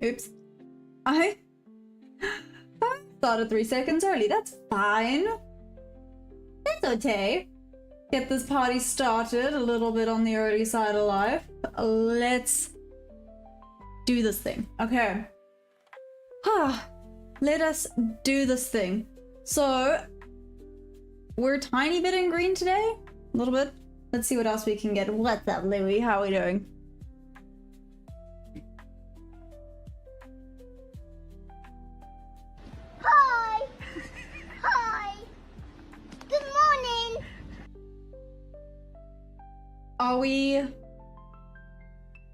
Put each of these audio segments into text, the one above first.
Oops. I started 3 seconds early. That's fine. That's okay. Get this party started a little bit on the early side of life. Let's do this thing. Okay. Let us do this thing. So, we're a tiny bit in green today. A little bit. Let's see what else we can get. What's up, Louie? How are we doing? Hi! Hi! Good morning! Are we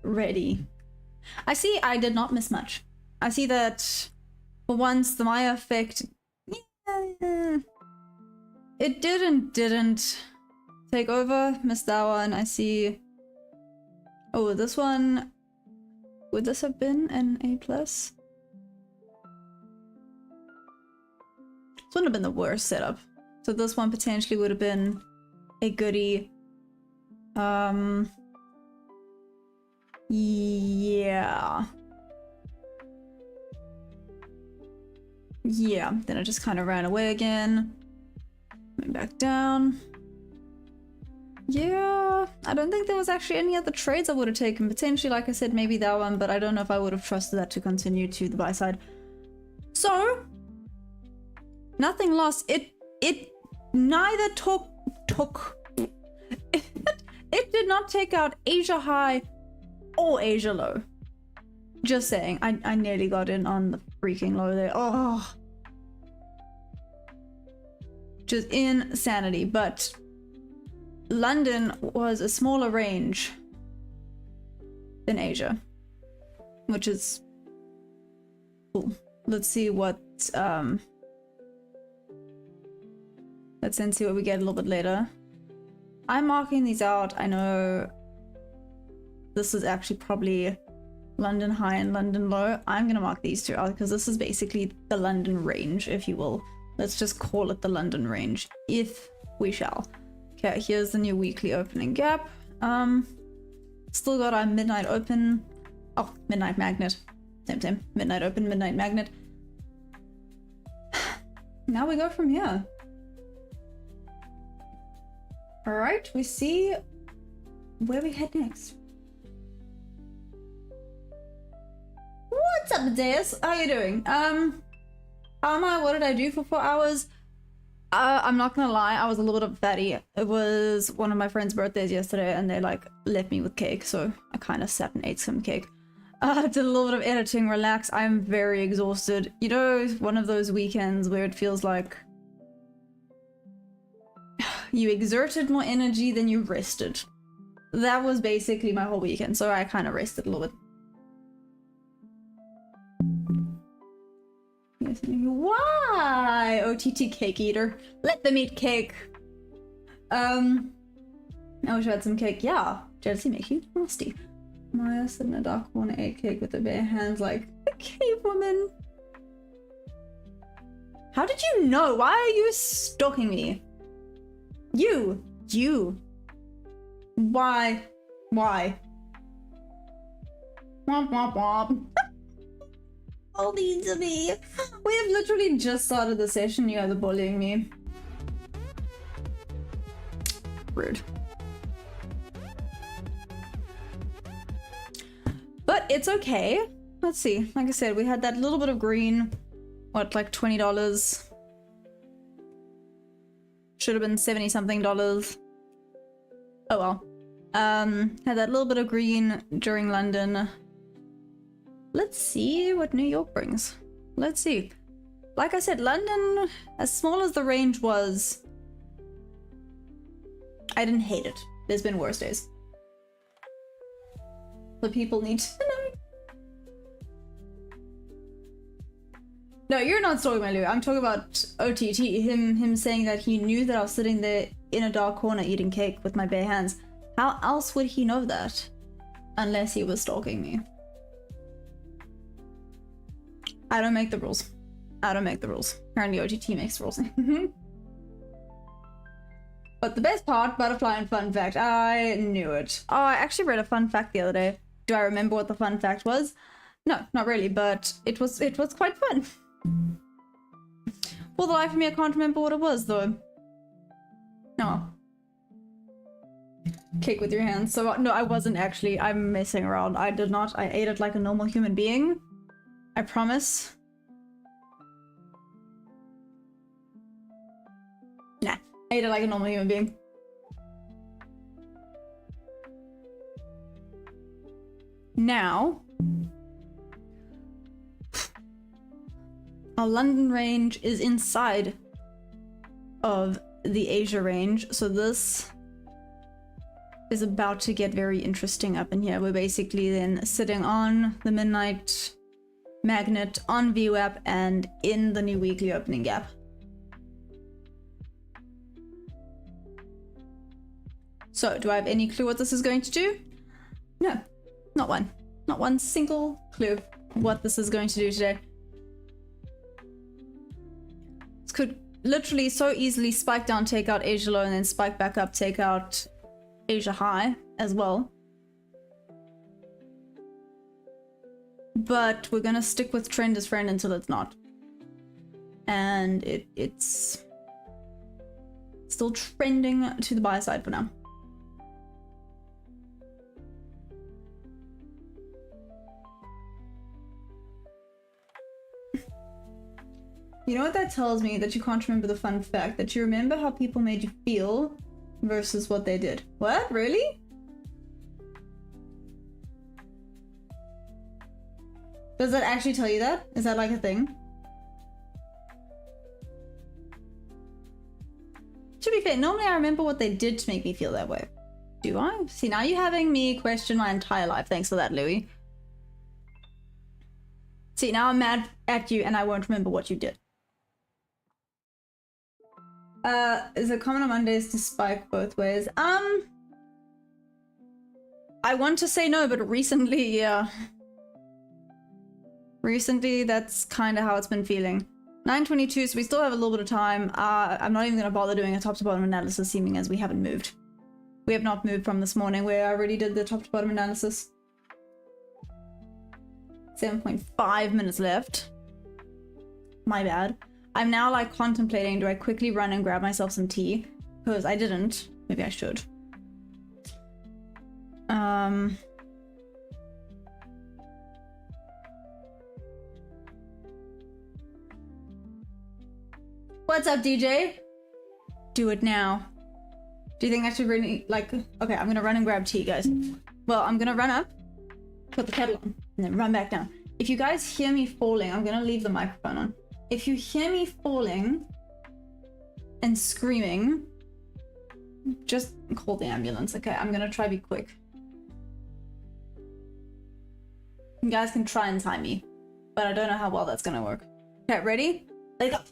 ready? I see I did not miss much. I see that for once the Maya effect, it didn't take over. Missed that one. I see. Oh, this one, would this have been an A+? This wouldn't have been the worst setup. So this one potentially would have been a goodie. Yeah. Yeah, then I just kind of ran away again. Went back down. Yeah, I don't think there was actually any other trades I would have taken. Potentially, like I said, maybe that one, but I don't know if I would have trusted that to continue to the buy side. So, nothing lost. It neither it did not take out Asia high or Asia low. Just saying, I nearly got in on the freaking low there. Oh, just insanity. But London was a smaller range than Asia, which is cool. Let's see what let's then see what we get a little bit later. I'm marking these out. I know this is actually probably London high and London low. I'm gonna mark these two out because this is basically the London range, if you will. Let's just call it the London range, if we shall. Okay, here's the new weekly opening gap. Still got our midnight open. Oh, midnight magnet. Same. Midnight open, midnight magnet. Now we go from here. All right, we see where we head next. What's up, Deus? How you doing? How am I? What did I do for 4 hours? I'm not gonna lie, I was a little bit fatty. It was one of my friend's birthdays yesterday and they like left me with cake, so I kind of sat and ate some cake. Did a little bit of editing, relax. I'm very exhausted. You know, one of those weekends where it feels like you exerted more energy than you rested. That was basically my whole weekend, so I kind of rested a little bit. Yes, why? OTT cake eater. Let them eat cake. I wish I had some cake. Yeah, jealousy makes you nasty. Maya sitting in a dark corner, ate cake with her bare hands like a cave woman. How did you know? Why are you stalking me? You. Why? Womp womp womp. All these of me. We have literally just started the session. You guys are bullying me. Rude. But it's okay. Let's see. Like I said, we had that little bit of green. What, like $20? Should have been 70 something dollars. Oh well. Had that little bit of green during London. Let's see what New York brings. Let's see. Like I said, London, as small as the range was, I didn't hate it. There's been worse days. The people need to know. No, you're not stalking my Lou. I'm talking about OTT. Him saying that he knew that I was sitting there in a dark corner eating cake with my bare hands. How else would he know that? Unless he was stalking me. I don't make the rules. I don't make the rules. Apparently OTT makes the rules. But the best part, butterfly and fun fact. I knew it. Oh, I actually read a fun fact the other day. Do I remember what the fun fact was? No, not really, but it was quite fun. For the life of me, I can't remember what it was though. No. Cake with your hands. So no, I wasn't actually. I'm messing around. I did not. I ate it like a normal human being. I promise. Nah, I ate it like a normal human being. Now, our London range is inside of the Asia range, so this is about to get very interesting up in here. We're basically then sitting on the midnight magnet on VWAP and in the new weekly opening gap. So, do I have any clue what this is going to do? No, not one. Not one single clue what this is going to do today. This could literally so easily spike down, take out Asia low, and then spike back up, take out Asia high as well. But we're gonna stick with trend as friend until it's not. And it's still trending to the buy side for now. You know what that tells me? That you can't remember the fun fact. That you remember how people made you feel versus what they did. What? Really? Does that actually tell you that? Is that like a thing? To be fair, normally I remember what they did to make me feel that way. Do I? See, now you're having me question my entire life. Thanks for that, Louis. See, now I'm mad at you and I won't remember what you did. Is it common on Mondays to spike both ways? I want to say no, but recently, yeah. Recently, that's kind of how it's been feeling. 9:22, so we still have a little bit of time. I'm not even going to bother doing a top-to-bottom analysis, seeming as we haven't moved. We have not moved from this morning, where I already did the top-to-bottom analysis. 7.5 minutes left. My bad. I'm now like contemplating, do I quickly run and grab myself some tea? Because I didn't. Maybe I should. What's up, DJ? Do it now. Do you think I should really, like, okay, I'm gonna run and grab tea, guys. Well, I'm gonna run up, put the kettle on, and then run back down. If you guys hear me falling, I'm gonna leave the microphone on. If you hear me falling and screaming, just call the ambulance, okay? I'm gonna try to be quick. You guys can try and time me, but I don't know how well that's gonna work. Okay, ready? Let's go.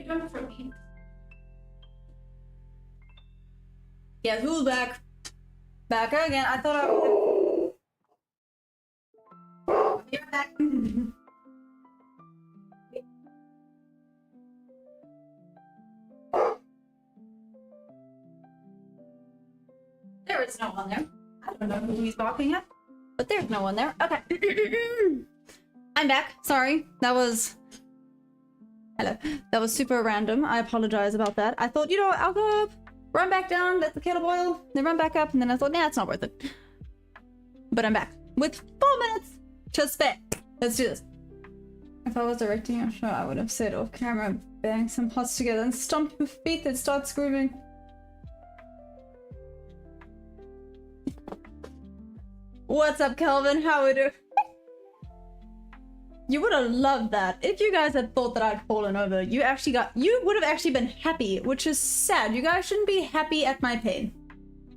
don't for me. Yeah, who's back? Back again. I thought I would. You're back. There is no one there. I don't know who he's barking at, but there's no one there. Okay. I'm back. Sorry. That was... Hello. That was super random. I apologize about that. I thought, you know what, I'll go up, run back down, let the kettle boil, then run back up, and then I thought, nah, it's not worth it. But I'm back with 4 minutes to spare. Let's do this. If I was directing a show, I would have said off camera, bang some pots together and stomp your feet that start screaming. What's up, Kelvin? How are you? You would have loved that. If you guys had thought that I'd fallen over, you would have actually been happy, which is sad. You guys shouldn't be happy at my pain.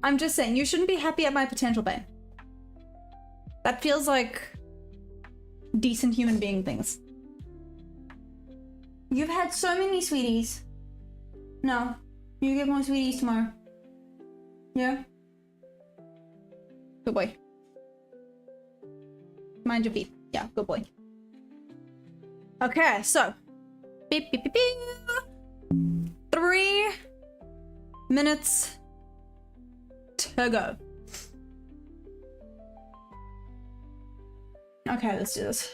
I'm just saying, you shouldn't be happy at my potential pain. That feels like decent human being things. You've had so many sweeties. No, you get more sweeties tomorrow. Yeah? Good boy. Mind your feet. Yeah, good boy. Okay, so beep, beep, beep, beep. 3 minutes to go. Okay, let's do this.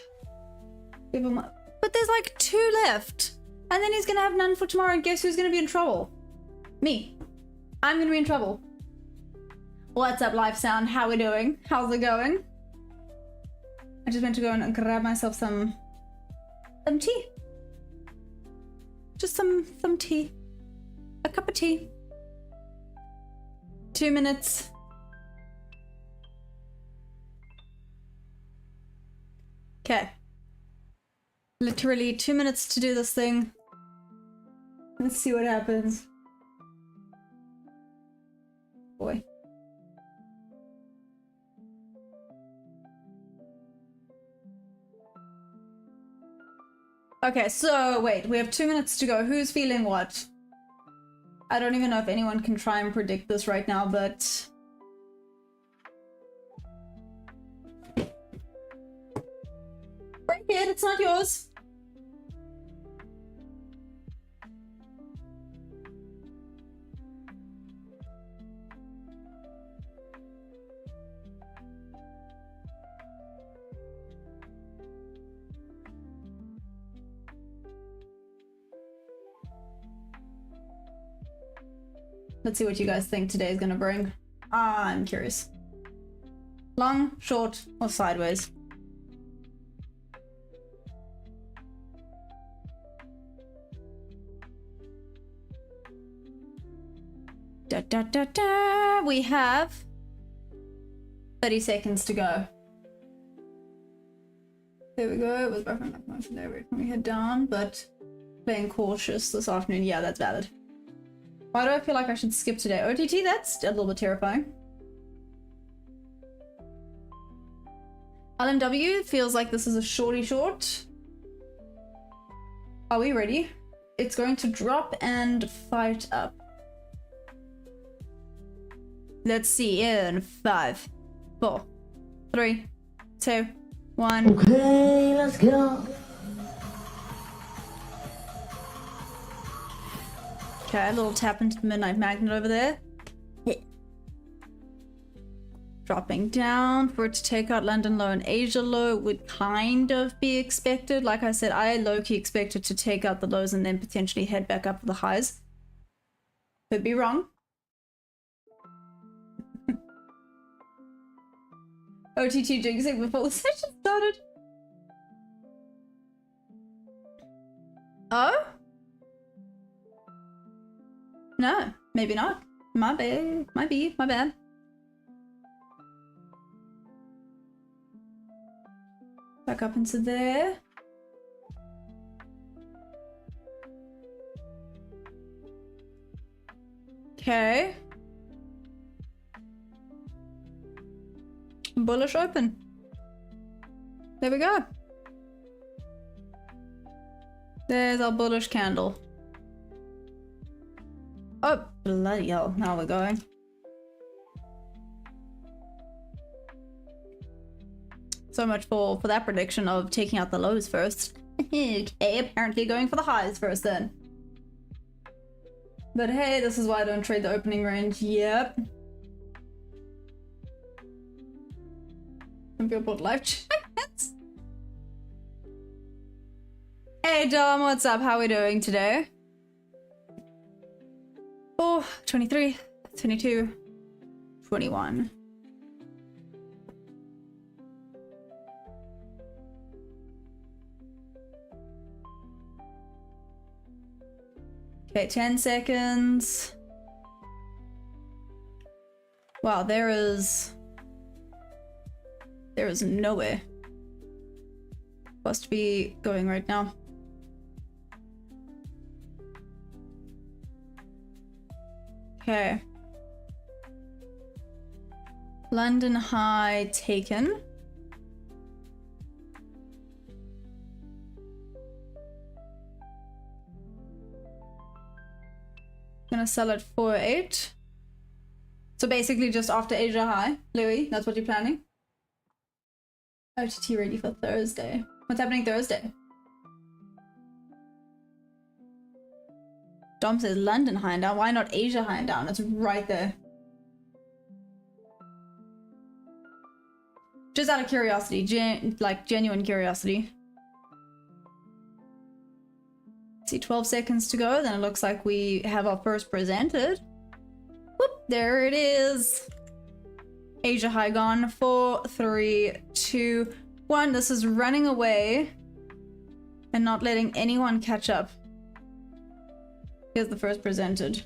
Give him up. But there's like 2 left, and then he's gonna have none for tomorrow. And guess who's gonna be in trouble? Me. I'm gonna be in trouble. What's up, Life Sound? How we doing? How's it going? I just went to go and grab myself some tea. Just some tea. A cup of tea. 2 minutes. Okay. Literally 2 minutes to do this thing. Let's see what happens. Boy. Okay, so wait, we have 2 minutes to go. Who's feeling what? I don't even know if anyone can try and predict this right now, but... Break it, it's not yours. Let's see what you guys think today is gonna bring. I'm curious. Long, short, or sideways? Da, da, da, da. We have 30 seconds to go. There we go. It was back on motion there when we head down, but playing cautious this afternoon. Yeah, that's valid. Why do I feel like I should skip today? OTT, that's a little bit terrifying. LMW feels like this is a shorty short. Are we ready? It's going to drop and fight up. Let's see in 5, 4, 3, 2, 1. Okay, let's go. Okay, a little tap into the Midnight Magnet over there. Dropping down for it to take out London low and Asia low would kind of be expected. Like I said, I low-key expected to take out the lows and then potentially head back up to the highs. Could be wrong. OTT jinxing before the session started. Oh? No, maybe not. My bad. Might be. My bad. Back up into there. Okay. Bullish open. There we go. There's our bullish candle. Oh, bloody hell. Now we're going. So much for that prediction of taking out the lows first. Okay, apparently going for the highs first then. But hey, this is why I don't trade the opening range. Yep. Some people bought life jackets. Hey Dom, what's up? How are we doing today? Oh, 23, 22, 21. Okay, 10 seconds. Wow, there is nowhere for us to be going right now. Okay. London high taken. Gonna sell at 4.8. So basically just after Asia high. Louis, that's what you're planning? OTT ready for Thursday. What's happening Thursday? Dom says London high and down. Why not Asia high and down? It's right there. Just out of curiosity, genuine curiosity. See, 12 seconds to go. Then it looks like we have our first presented. Whoop, there it is. Asia high gone. 4, 3, 2, 1. This is running away and not letting anyone catch up. Here's the first presented.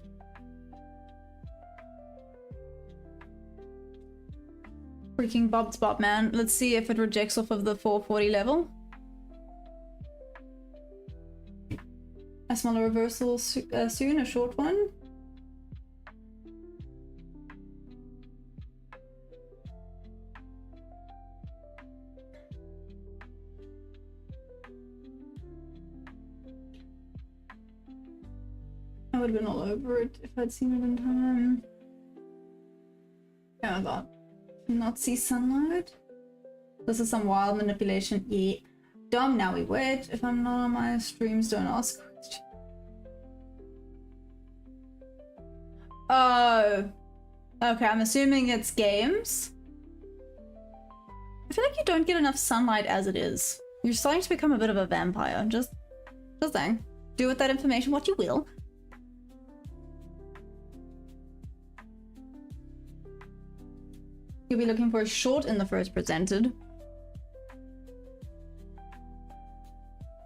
Freaking Bob's Bob, man. Let's see if it rejects off of the 440 level. A smaller reversal soon, a short one. I would have been all over it if I'd seen it in time. Oh god. Not see sunlight? This is some wild manipulation. Yeah. Dumb, now we wait. If I'm not on my streams, don't ask questions. Oh. Okay, I'm assuming it's games. I feel like you don't get enough sunlight as it is. You're starting to become a bit of a vampire. Just saying. Do with that information what you will. You'll be looking for a short in the first presented.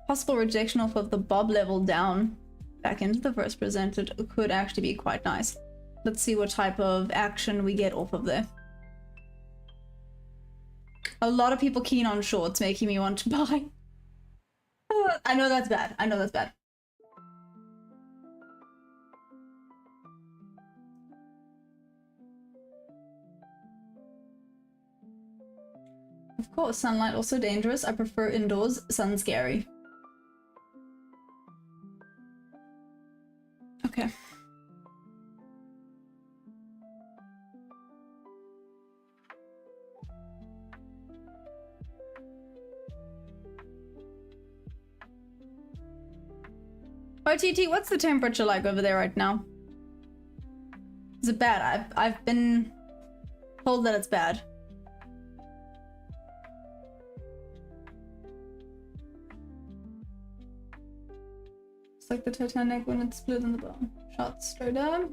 Possible rejection off of the bob level down back into the first presented could actually be quite nice. Let's see what type of action we get off of there. A lot of people keen on shorts, making me want to buy. I know that's bad. I know that's bad. Of course, sunlight also dangerous. I prefer indoors. Sun's scary. Okay. OTT, what's the temperature like over there right now? Is it bad? I've been told that it's bad. It's like the Titanic when it's split in the bottom. Shots straight up.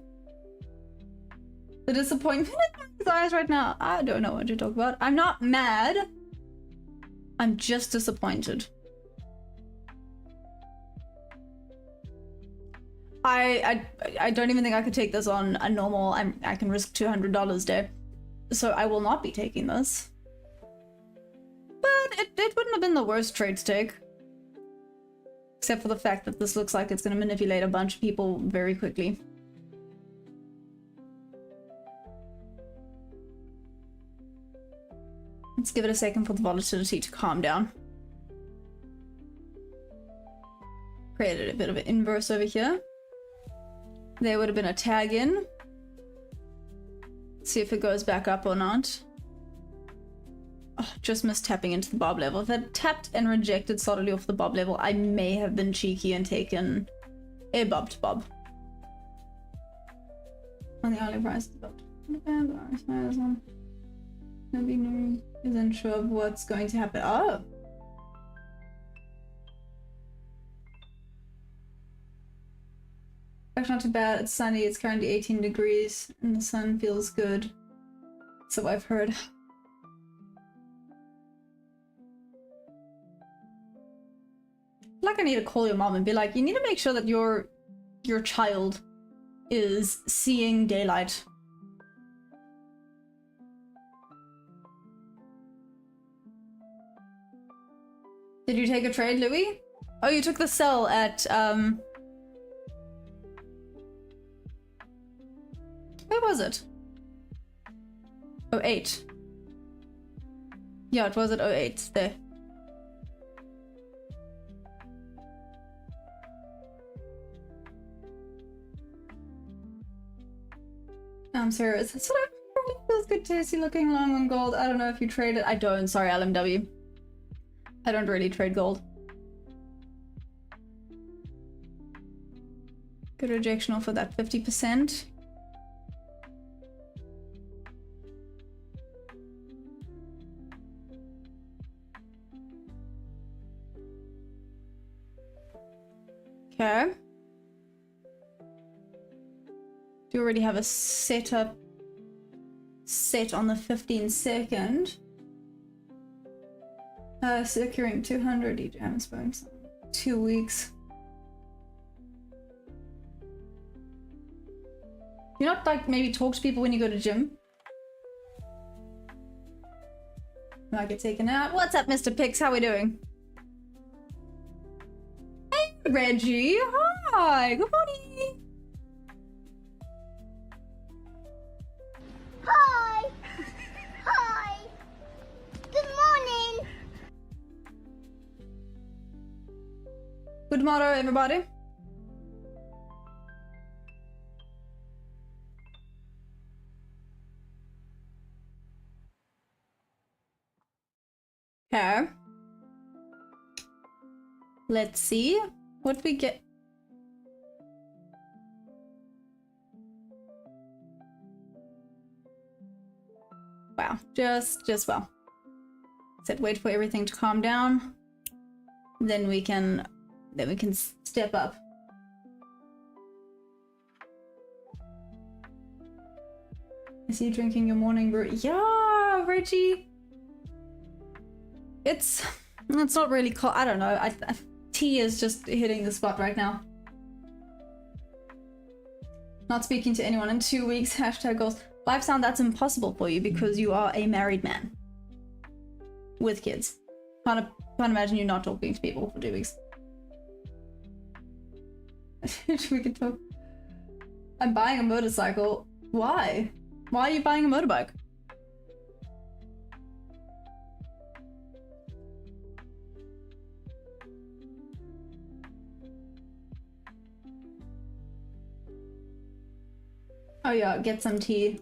The disappointment in his eyes right now. I don't know what to talk about. I'm not mad. I'm just disappointed. I don't even think I could take this on a normal. I can risk $200 day, so I will not be taking this. But it wouldn't have been the worst trade to take. Except for the fact that this looks like it's going to manipulate a bunch of people very quickly. Let's give it a second for the volatility to calm down. Created a bit of an inverse over here. There would have been a tag in. See if it goes back up or not. Oh, just missed tapping into the bob level. If it tapped and rejected solidly off the bob level, I may have been cheeky and taken a bob to bob. On the hourly price, nobody isn't sure of what's going to happen. Oh! Actually, not too bad. It's sunny. It's currently 18 degrees, and the sun feels good. So I've heard. Like I need to call your mom and be like, you need to make sure that your child is seeing daylight. Did you take a trade, Louis? Oh, you took the sell at where was it? 08. Yeah, it was at 08 there. I'm serious. That's what it feels good to see looking long on gold. I don't know if you trade it. I don't. Sorry, LMW. I don't really trade gold. Good rejection off of that 50%. Okay. Do you already have a setup set on the 15-second? Securing 200 each James bonus. 2 weeks. You not like maybe talk to people when you go to gym? Might get taken out. What's up, Mr. Pix? How we doing? Hey, Reggie. Hi. Good morning. Hi. Hi. Good morning. Good morning, everybody. Okay. Let's see what we get. Wow, just well. Said wait for everything to calm down. Then we can step up. I see you drinking your morning brew. Yeah, Reggie. It's not really cold. I don't know. Tea is just hitting the spot right now. Not speaking to anyone in 2 weeks. Hashtag goals. Life sound that's impossible for you because you are a married man with kids. Can't imagine you not talking to people for 2 weeks. We could talk. I'm buying a motorcycle. Why? Why are you buying a motorbike? Oh yeah, get some tea.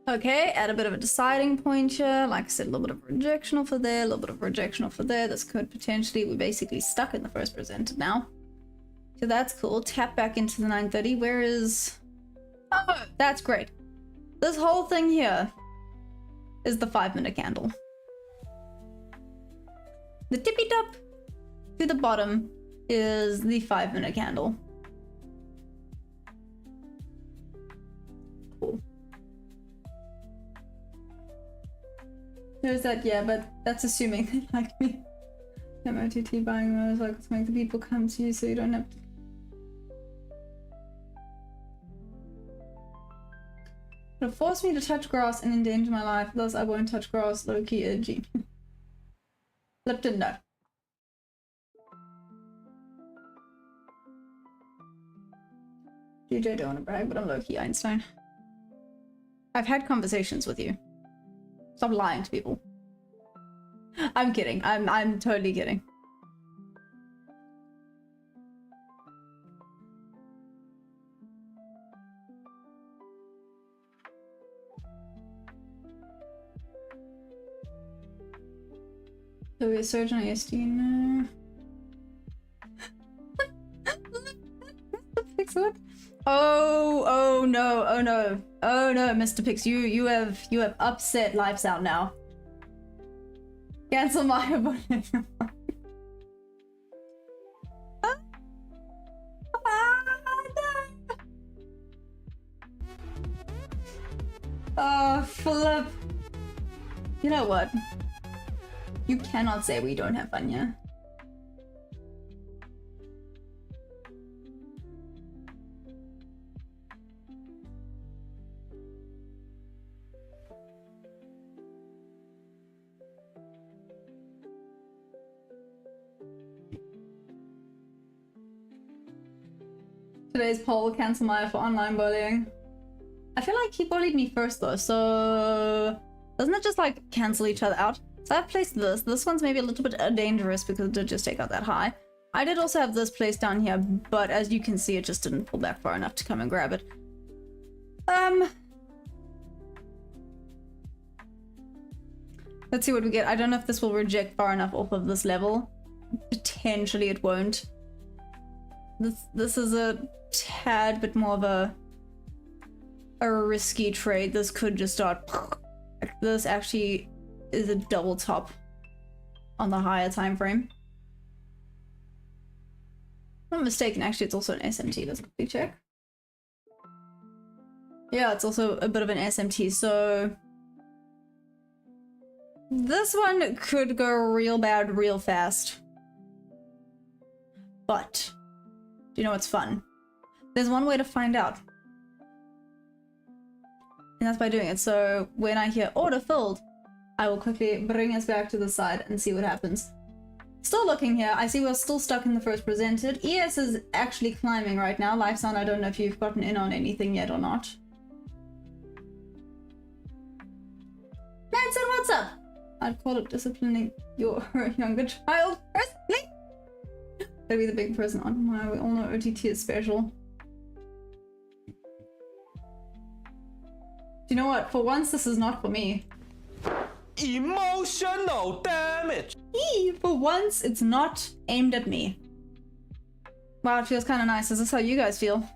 Okay, add a bit of a deciding point here. Like I said, a little bit of rejection off of there, a little bit of rejection off of there. This could potentially, we're basically stuck in the first presented now. So that's cool. Tap back into the 930. Where is... Oh, that's great. This whole thing here is the 5-minute candle. The tippy top to the bottom is the 5-minute candle. Cool. There's that, yeah, but that's assuming they like me. MOTT buying motorcycles to make the people come to you so you don't have to. It'll force me to touch grass and endanger my life, thus I won't touch grass, low-key edgy. Lipton, no. DJ, don't want to brag, but I'm low-key Einstein. I've had conversations with you. Stop lying to people. I'm kidding. I'm totally kidding. So we surge on ASD, no. Pix, what? Oh no, oh no. Oh no, Mr. Pix, you have upset Lifestyle now. Cancel my abonnement. Oh, flip. You know what? You cannot say we don't have fun here. Today's poll, cancel Maya for online bullying. I feel like he bullied me first though, so doesn't it just like cancel each other out? So I've placed this. This one's maybe a little bit dangerous because it did just take out that high. I did also have this placed down here, but as you can see, it just didn't pull back far enough to come and grab it. Let's see what we get. I don't know if this will reject far enough off of this level. Potentially it won't. This is a tad bit more of a risky trade. This could just start. This actually is a double top on the higher time frame. If I'm not mistaken, actually it's also an SMT. Let's quickly check. Yeah, it's also a bit of an SMT, so this one could go real bad real fast. But do you know what's fun? There's one way to find out. And that's by doing it. So when I hear order filled, I will quickly bring us back to the side and see what happens. Still looking here. I see we're still stuck in the first presented. ES is actually climbing right now. Lifesound, I don't know if you've gotten in on anything yet or not. Manson, what's up? I'd call it disciplining your younger child personally. Gotta be the big person on my. We all know OTT is special. Do you know what? For once, this is not for me. Emotional damage. For once, it's not aimed at me. Wow, it feels kind of nice. Is this how you guys feel?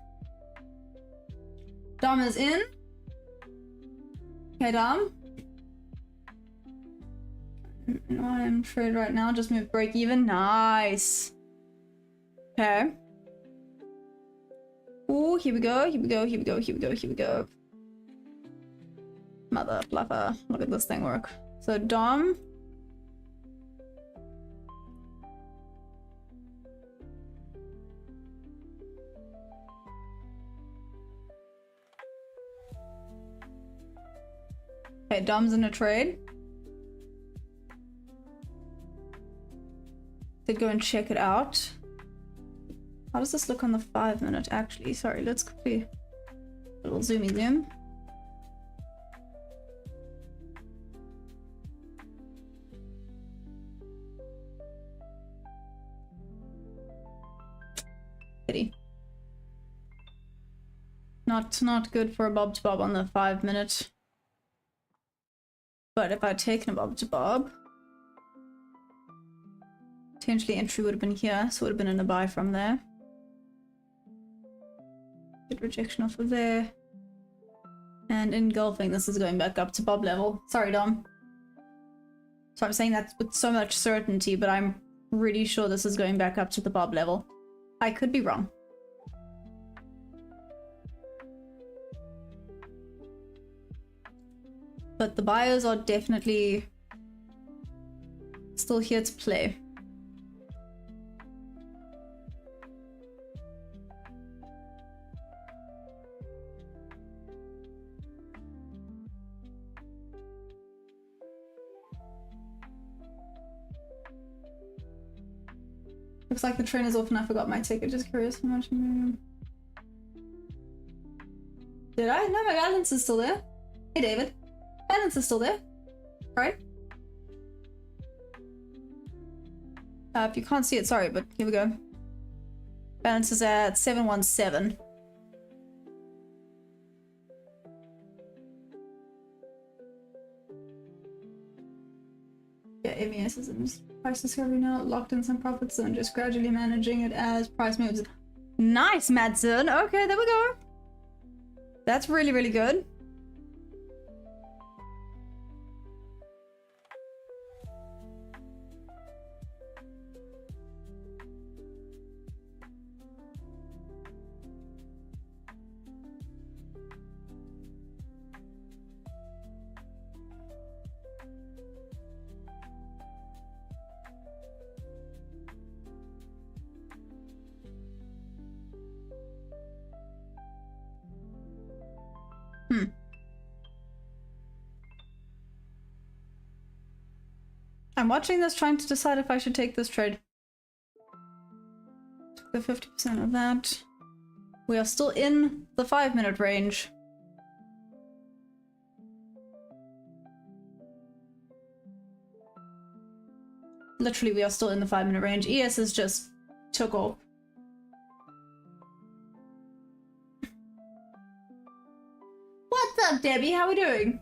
Dom is in. Okay, Dom. No, I'm trade right now. Just move break even. Nice. Okay. Ooh, here we go. Here we go. Here we go. Here we go. Here we go. Mother fluffer. Look at this thing work. So Dom. Okay, Dom's in a trade. Did go and check it out. How does this look on the 5 minute actually? Sorry, let's quickly little zoomy zoom. Pity. Not good for a bob to bob on the 5 minute. But if I'd taken a bob to bob, potentially entry would have been here, so it would have been in a buy from there. Good rejection off of there. And engulfing, this is going back up to bob level. Sorry, Dom. So I'm saying that with so much certainty, but I'm really sure this is going back up to the bob level. I could be wrong. But the buyers are definitely still here to play. Looks like the train is off and I forgot my ticket. Just curious how much. Did I? No, my balance is still there. Hey, David. Balance is still there. Right? If you can't see it, sorry, but here we go. Balance is at 717. Yeah, MES is in price discovery now, locked in some profits and just gradually managing it as price moves. Nice, Madsen. Okay, there we go. That's really, really good. I'm watching this, trying to decide if I should take this trade. Took the 50% of that. We are still in the 5-minute range. Literally, we are still in the 5-minute range. ES is just took off. What's up, Debbie? How we doing?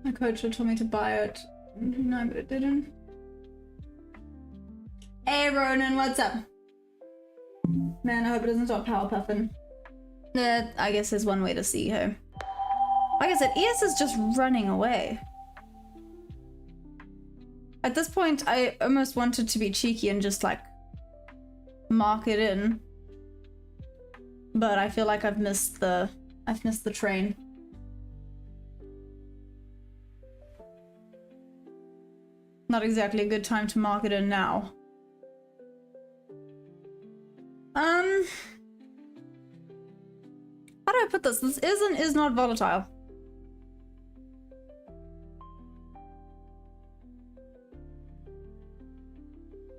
My coach had told me to buy it. No, but it didn't. Hey, Ronan, what's up? Man, I hope it doesn't stop power puffing. That, I guess, is one way to see her. Like I said, ES is just running away. At this point, I almost wanted to be cheeky and just, like, mark it in. But I feel like I've missed the train. Not exactly a good time to mark it in now. How do I put this? This is and is not volatile.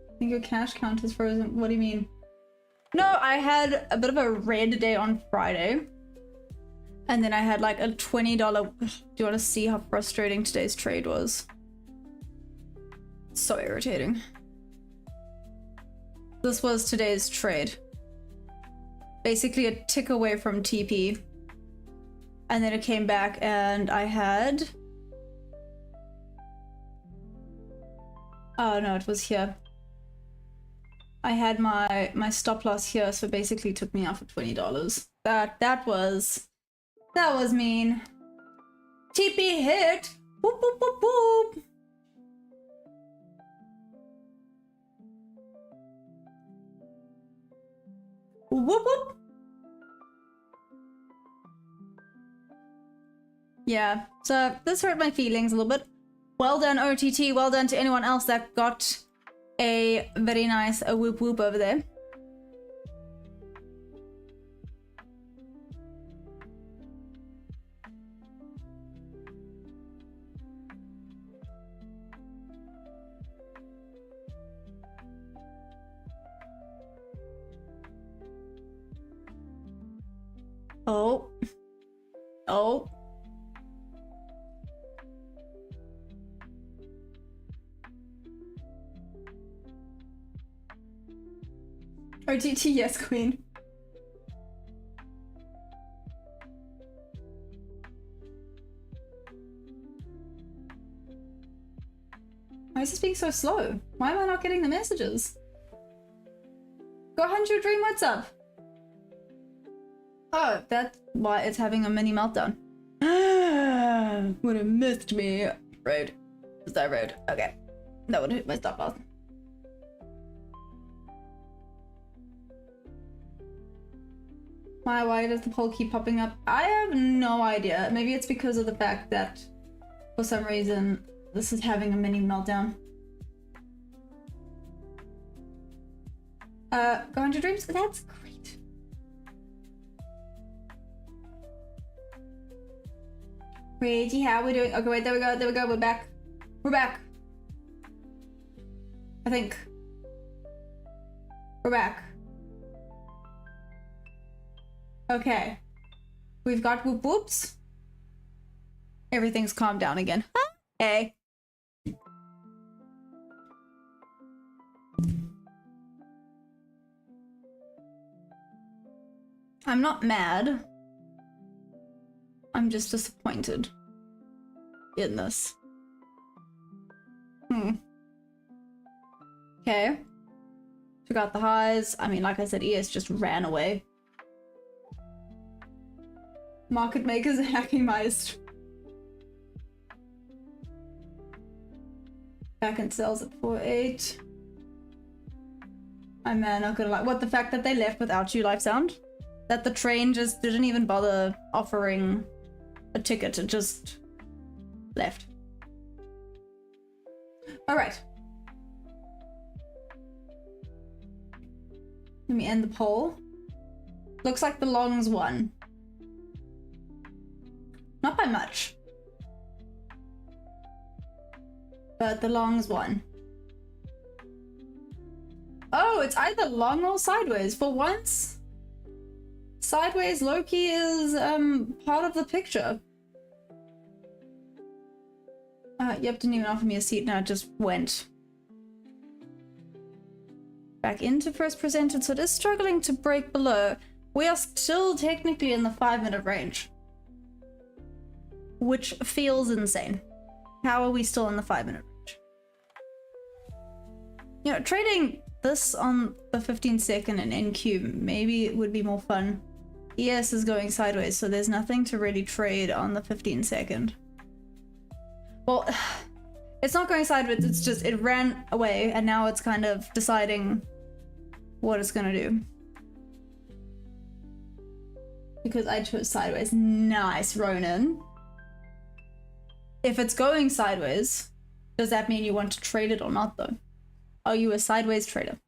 I think your cash count is frozen. What do you mean? No, I had a bit of a red day on Friday. And then I had like a $20... Do you want to see how frustrating today's trade was? So irritating. This was today's trade. Basically a tick away from TP. And then it came back and I had... Oh no, it was here. I had my stop loss here, so basically took me out for $20. That was mean. TP hit! Boop boop boop boop! Whoop whoop! Yeah, so this hurt my feelings a little bit. Well done, OTT. Well done to anyone else that got a very nice whoop whoop over there. Oh. Oh. OTT, yes, queen. Why is this being so slow? Why am I not getting the messages? Go hunt your dream, what's up? Oh, that's why it's having a mini meltdown. Would have missed me. Road. Was that road? Okay. That would have hit my stop loss. Why does the poll keep popping up? I have no idea. Maybe it's because of the fact that for some reason this is having a mini meltdown. Go on your dreams? That's great. Reggie, how are we doing? Okay, wait, there we go, we're back. We're back. I think. We're back. Okay. We've got whoop whoops. Everything's calmed down again. Hey. I'm not mad. I'm just disappointed in this. Okay. Took out the highs. I mean, like I said, ES just ran away. Market makers hacking Meist. Back in sales at 4.8. I'm not gonna lie. What, the fact that they left without you, Life Sound? That the train just didn't even bother offering a ticket, it just left. Alright. Let me end the poll. Looks like the longs won. Not by much. But the longs won. Oh, it's either long or sideways. For once, sideways Loki is part of the picture. Yep, didn't even offer me a seat, now it just went. Back into first presented, so it is struggling to break below. We are still technically in the 5-minute range. Which feels insane. How are we still in the 5-minute range? You know, trading this on the 15-second and NQ maybe it would be more fun. ES is going sideways, so there's nothing to really trade on the 15-second. Well, it's not going sideways, it's just it ran away and now it's kind of deciding what it's gonna do. Because I chose sideways. Nice, Ronan. If it's going sideways, does that mean you want to trade it or not though? Are you a sideways trader?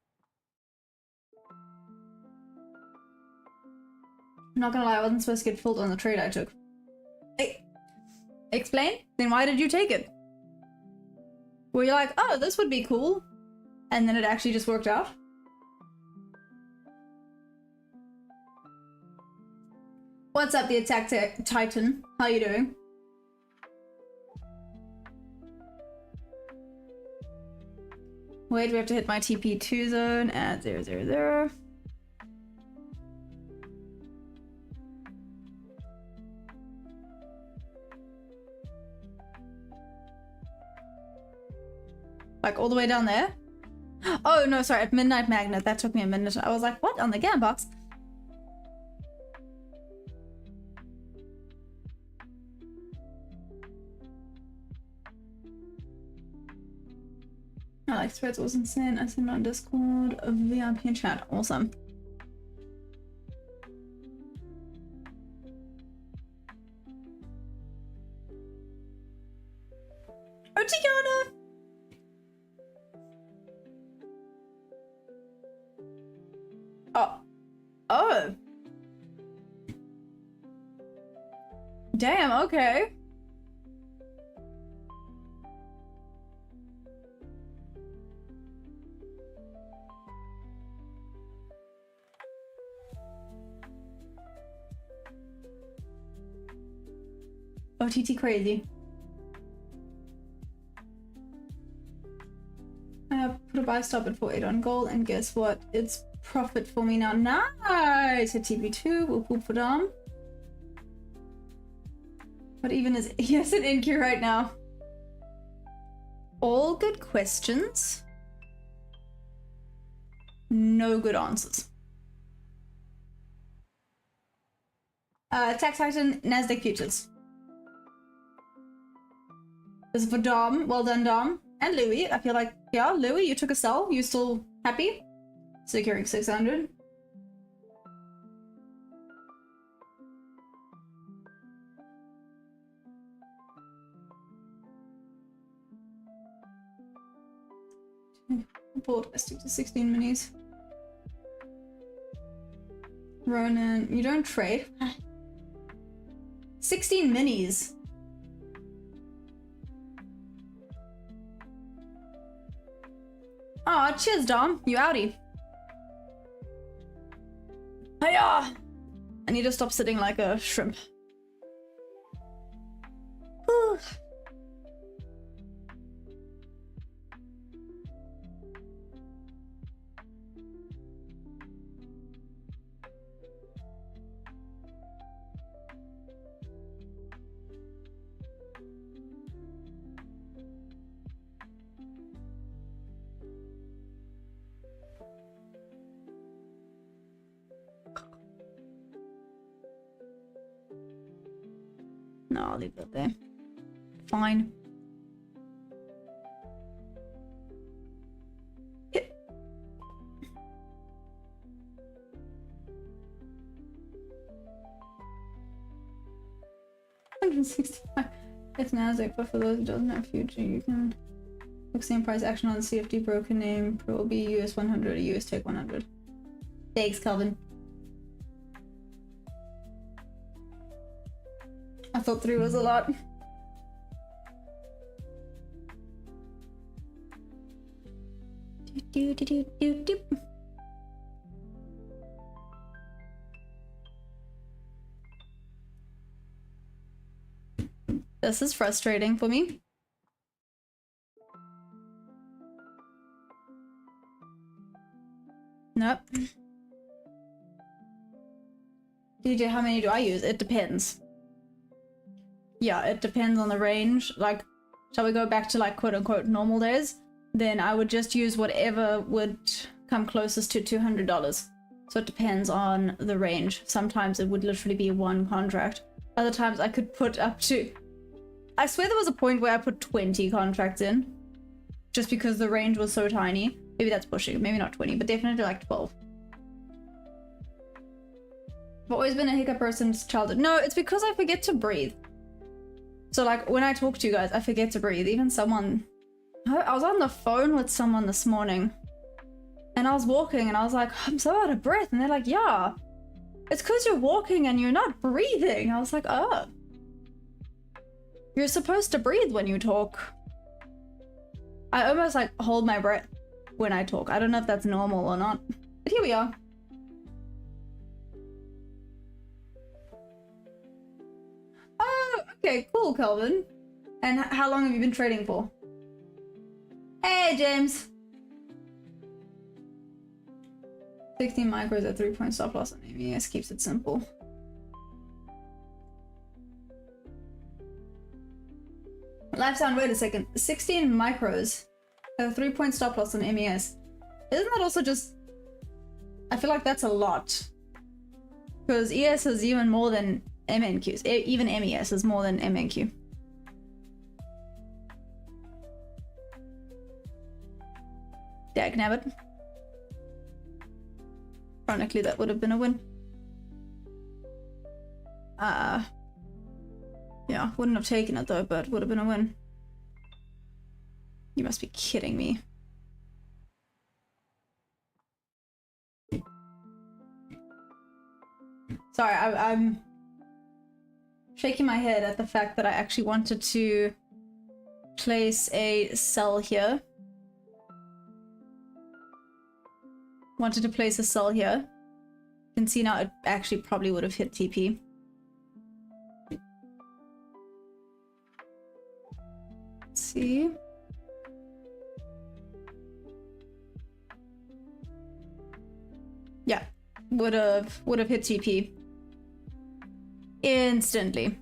I'm not gonna lie, I wasn't supposed to get filled on the trade I took. Hey, explain? Then why did you take it? Were you like, oh, this would be cool, and then it actually just worked out? What's up, the Attack Titan? How you doing? Wait, we have to hit my TP2 zone at 000. Like all the way down there? Oh no, sorry, at Midnight Magnet. That took me a minute. I was like, what? On the Gam box? I like Threads, was insane. I sent on Discord, a VIP in chat. Awesome. Oh, Tiana! Oh. Oh. Damn, okay. OTT crazy. Put a buy stop at 4.8 on gold, and guess what? It's profit for me now. Nice! Hit TP2, we'll poop for Dom. What even is yes an NQ right now? All good questions. No good answers. Tax Titan, Nasdaq futures. This is for Dom. Well done, Dom. And Louis. I feel like, yeah, Louis, you took a sell. You still happy? Securing 600. Bought, I stick to 16 minis. Ronan, you don't trade? 16 minis. Aw, cheers, Dom. You outie. Hiya! I need to stop sitting like a shrimp. Whew. No, I'll leave that there. Fine. Hit. $165. It's Nasdaq, but for those who don't have future, you can look same price action on CFD broker name. Pro be US 100 or US Tech 100. Thanks, Calvin. I thought 3 was a lot. Do, do, do, do, do. This is frustrating for me. Nope. DJ, how many do I use? It depends. Yeah, it depends on the range. Like, shall we go back to like quote-unquote normal days? Then I would just use whatever would come closest to $200. So it depends on the range. Sometimes it would literally be one contract. Other times I could put up to... I swear there was a point where I put 20 contracts in. Just because the range was so tiny. Maybe that's pushing. Maybe not 20, but definitely like 12. I've always been a hiccup person since childhood. No, it's because I forget to breathe. So like when I talk to you guys, I forget to breathe. Even someone... I was on the phone with someone this morning. And I was walking and I was like, I'm so out of breath. And they're like, yeah. It's because you're walking and you're not breathing. I was like, oh. You're supposed to breathe when you talk. I almost like hold my breath when I talk. I don't know if that's normal or not. But here we are. Oh, okay, cool, Kelvin. And how long have you been trading for? Hey, James. 16 micros at 3-point stop loss on ABS keeps it simple. Lifetime, wait a second. 16 micros at a 3-point stop loss on MES. Isn't that also just... I feel like that's a lot. Because ES is even more than MNQs. Even MES is more than MNQ. Dagnabbit. Ironically, that would have been a win. Yeah, wouldn't have taken it though, but would have been a win. You must be kidding me. Sorry, I'm shaking my head at the fact that I actually wanted to place a sell here. Wanted to place a sell here. You can see now it actually probably would have hit TP. Let's see. Yeah, would have hit TP instantly.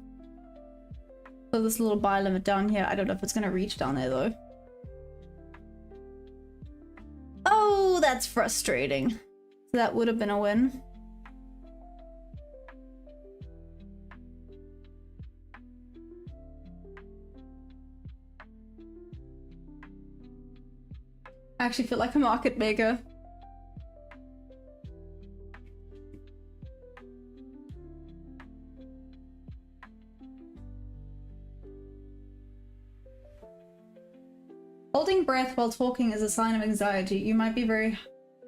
So this little buy limit down here, I don't know if it's gonna reach down there though. Oh, that's frustrating. So that would have been a win. I actually feel like a market maker. Holding breath while talking is a sign of anxiety. You might be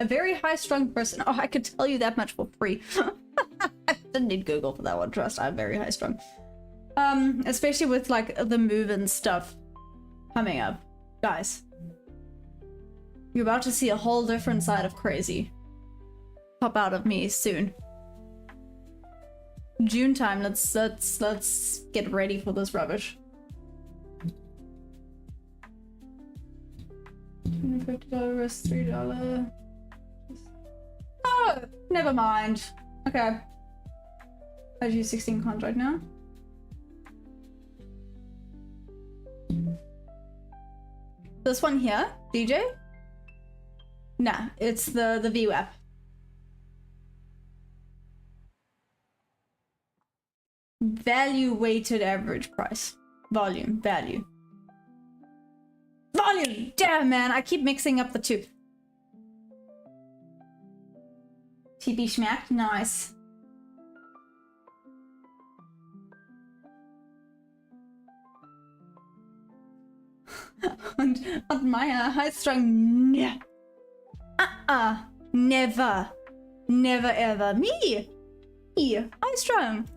a very high-strung person. Oh, I could tell you that much for free. I didn't need Google for that one, trust. I'm very high-strung. Especially with like the move and stuff coming up. Guys, you're about to see a whole different side of crazy pop out of me soon. June time, let's get ready for this rubbish. $50 risk, $3. Oh, never mind. Okay. I use 16 contract now. This one here, DJ? Nah, it's the VWAP. value weighted average price. Volume, value. Volume! Damn, man, I keep mixing up the two. TP schmack, nice. Und Maya, high strung. Never. Never ever. Me! High strung.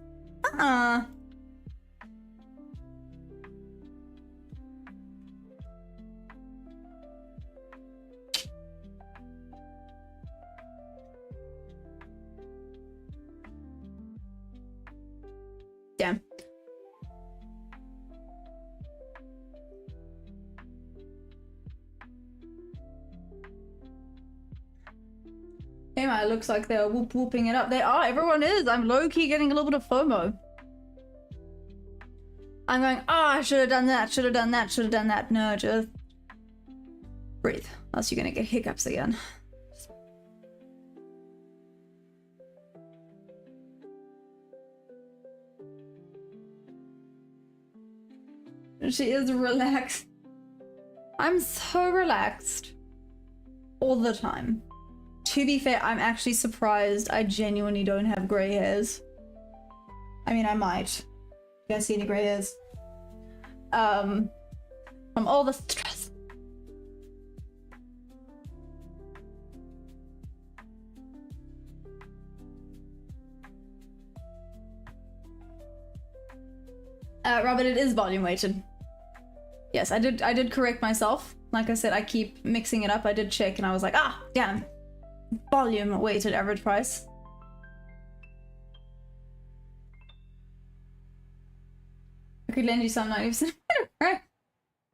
Damn. Anyway, it looks like they're whooping it up. They are, everyone is. I'm low-key getting a little bit of FOMO. I'm going, oh, I should have done that, should have done that, should have done that. No, just breathe. Else you're gonna get hiccups again. She is relaxed. I'm so relaxed. All the time. To be fair, I'm actually surprised I genuinely don't have grey hairs. I mean, I might. You guys see any grey hairs? From all the stress. Robert, it is volume weighted. Yes, I did correct myself. Like I said, I keep mixing it up. I did check and I was like, ah, damn. Volume weighted average price. I could lend you some 90%. Right.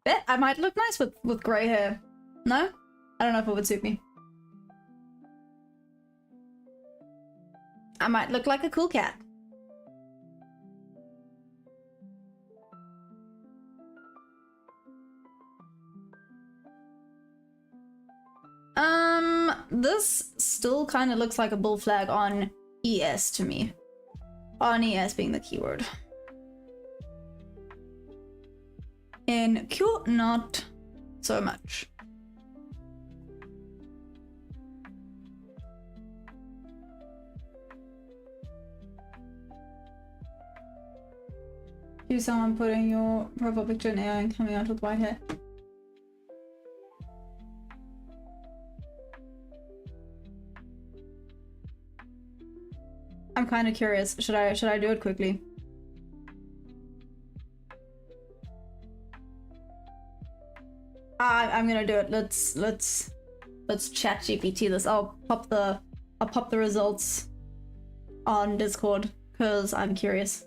Bet I might look nice with grey hair. No? I don't know if it would suit me. I might look like a cool cat. This still kind of looks like a bull flag on ES to me. On ES being the keyword. In Q, not so much. You someone putting your profile picture in AI and coming out with white hair. I'm kind of curious. Should I do it quickly? I'm gonna do it. Let's chat GPT this. I'll pop the results on Discord because I'm curious.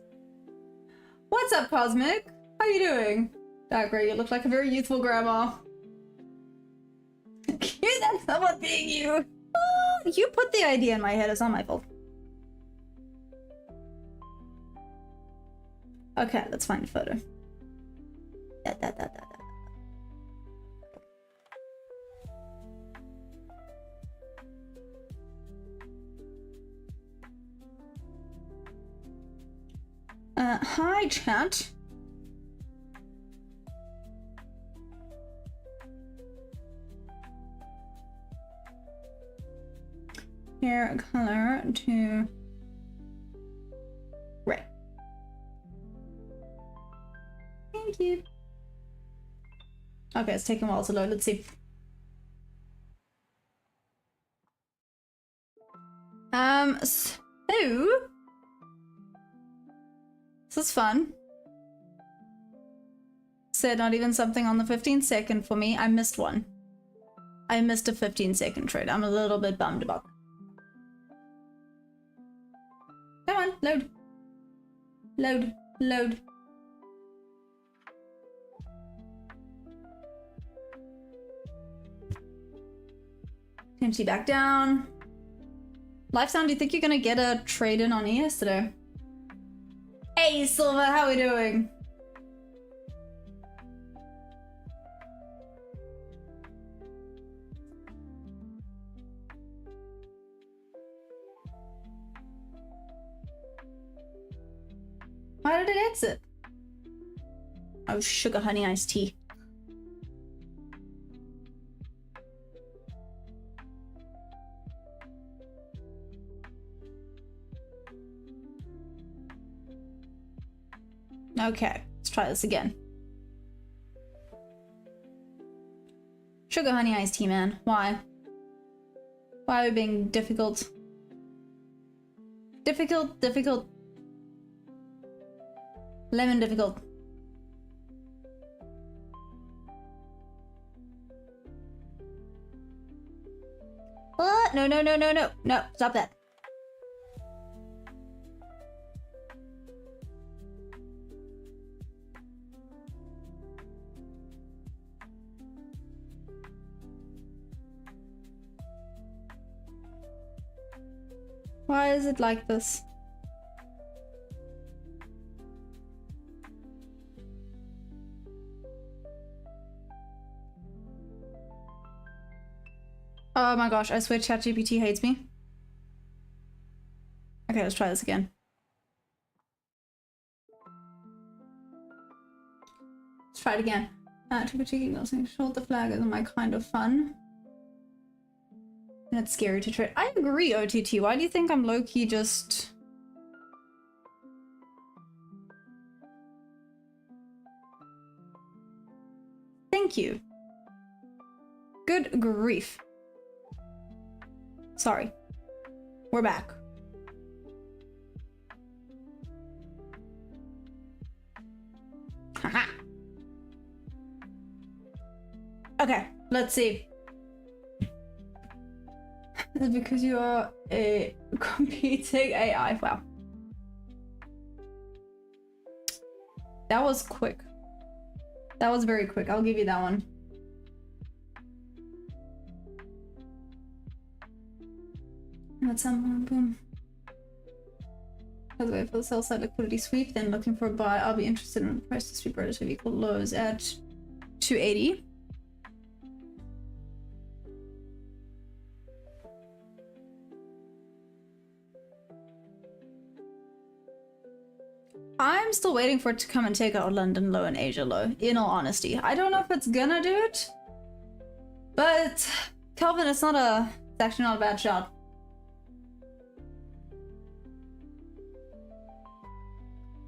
What's up, Cosmic? How you doing? Dark Gray, you look like a very youthful grandma. You, that's not what being you. Oh, you put the idea in my head. It's not my fault. Okay, let's find a photo. Hi, chat. Hair color to gray. Thank you. Okay, it's taking a while to load. Let's see. So this is fun. Said not even something on the 15-second for me. I missed one. I missed a 15-second trade. I'm a little bit bummed about that. Come on, load. Load, load. TMC back down. Lifesound, do you think you're gonna get a trade in on ES today? Hey Silver, how are we doing? did it exit? Oh, sugar honey iced tea. Okay, let's try this again. Sugar honey iced tea, man. Why? Why are we being difficult? Difficult. Lemon difficult. What? No. No, stop that. Why is it like this? Oh my gosh, I swear ChatGPT hates me. Okay, let's try this again. Let's try it again. Trick-or-treating doesn't hold the flag isn't my kind of fun. And it's scary to trade. I agree, OTT. Why do you think I'm low-key just... Thank you. Good grief. Sorry. We're back. Haha. Okay, let's see. It's because you are a competing AI. Wow. That was quick. That was very quick. I'll give you that one. That's boom. By the way, for the sell side liquidity sweep, then looking for a buy. I'll be interested in the price to sweep relative equal lows at 280. I'm still waiting for it to come and take out London low and Asia low, in all honesty. I don't know if it's gonna do it, but Kelvin, it's actually not a bad shot.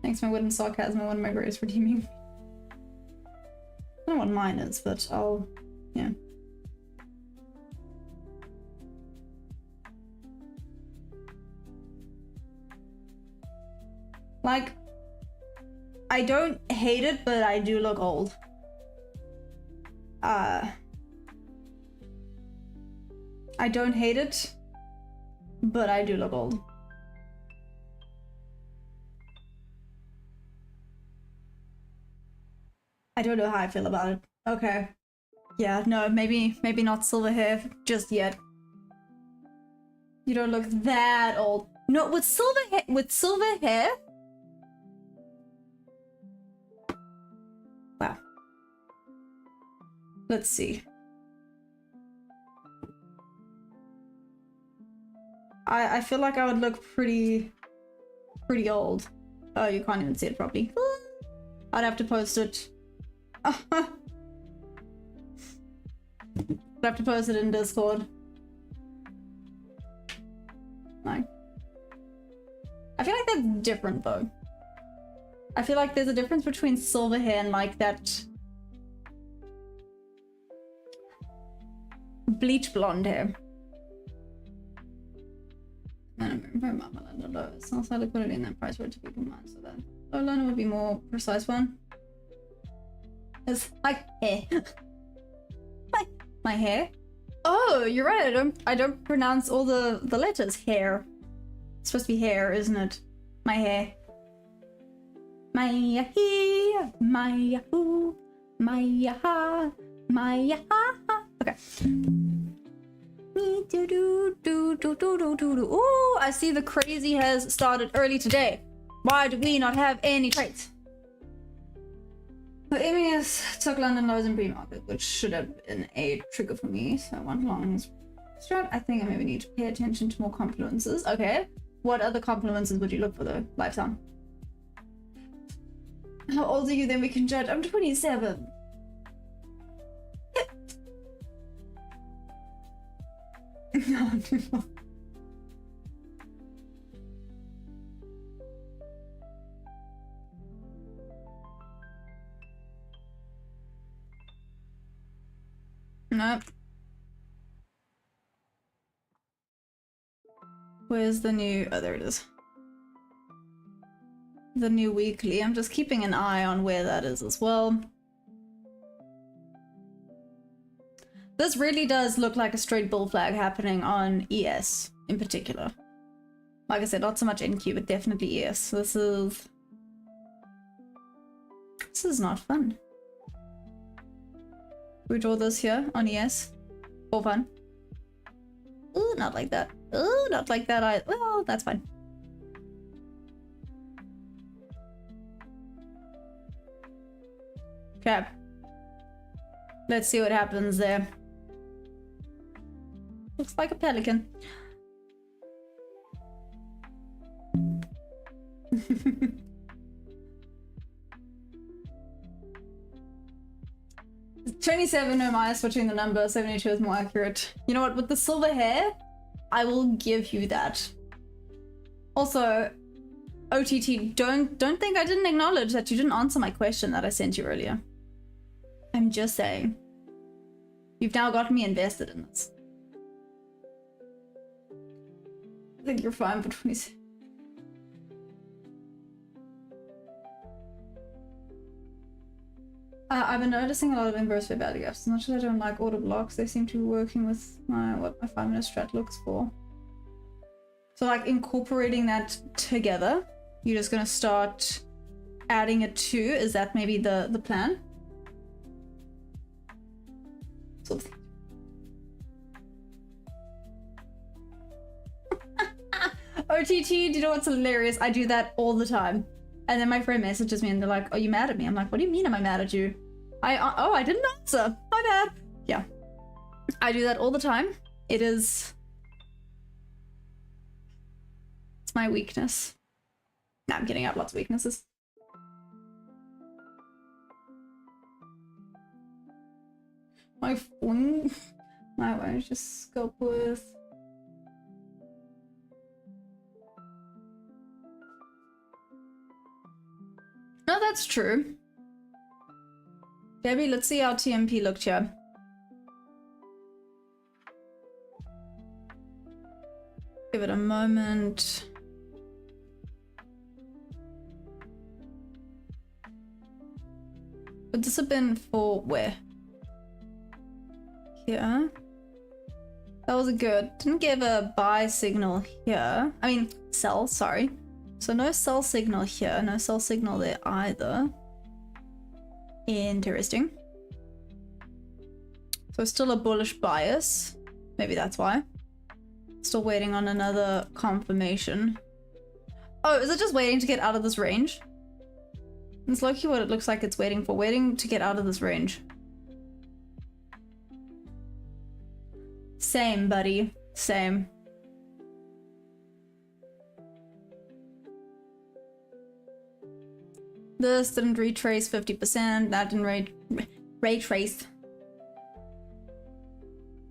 Thanks for my wooden sarcasm, one of my greatest redeeming. I don't know what mine is, but I'll, yeah. Like, I don't hate it, but I do look old. I don't hate it, but I do look old. I don't know how I feel about it. Okay. Yeah, no, maybe not silver hair just yet. You don't look that old. No, with silver hair? Wow. Let's see. I feel like I would look pretty old. Oh, you can't even see it properly. I'd have to post it. I'd have to post it in Discord. Like, I feel like that's different though. I feel like there's a difference between silver hair and like that bleach blonde hair. It's not so liquidity in that price for it to be combined, so that low loan would be more precise one. It's like hair. my hair. Oh, you're right. I don't pronounce all the letters. Hair. It's supposed to be hair, isn't it? My hair. My hair. My yahoo. My yaha. My yaha. Okay. Ooh, I see the crazy has started early today. Why do we not have any trades? So Amius took London lows in pre-market, which should have been a trigger for me. So I went long strat. I think I maybe need to pay attention to more confluences. Okay. What other confluences would you look for though? Lifetime. How old are you? Then we can judge. I'm 27. No. Nope. Where's the new... Oh, there it is. The new weekly. I'm just keeping an eye on where that is as well. This really does look like a straight bull flag happening on ES in particular. Like I said, not so much NQ, but definitely ES. This is not fun. We draw this here on ES for fun. Ooh, not like that. Ooh, not like that. Well, that's fine. Okay. Let's see what happens there. Looks like a pelican. $27, no minus, switching the number. 72 is more accurate. You know what? With the silver hair, I will give you that. Also, OTT, don't think I didn't acknowledge that you didn't answer my question that I sent you earlier. I'm just saying. You've now got me invested in this. I think you're fine for 26. I've been noticing a lot of inverse fair value gaps. As much as I don't like order blocks, they seem to be working with what my 5-minute strat looks for. So like incorporating that together, you're just gonna start adding a 2. Is that maybe the plan? Sort of. OTT, do you know what's hilarious? I do that all the time. And then my friend messages me and they're like, "Are you mad at me?" I'm like, "What do you mean am I mad at you? I didn't answer. My bad." Yeah. I do that all the time. It's my weakness. Nah, I'm kidding. I have lots of weaknesses. My phone. My way just scope with. No, that's true. Debbie, let's see how TMP looked here. Give it a moment. Would this have been for where? Here. That was a good. Didn't give a buy signal here. I mean, sell, sorry. So no sell signal here, no sell signal there either. Interesting. So still a bullish bias. Maybe that's why. Still waiting on another confirmation. Oh, is it just waiting to get out of this range? It's low-key what it looks like it's waiting for. Waiting to get out of this range. Same, buddy. Same. This didn't retrace 50%. That didn't retrace.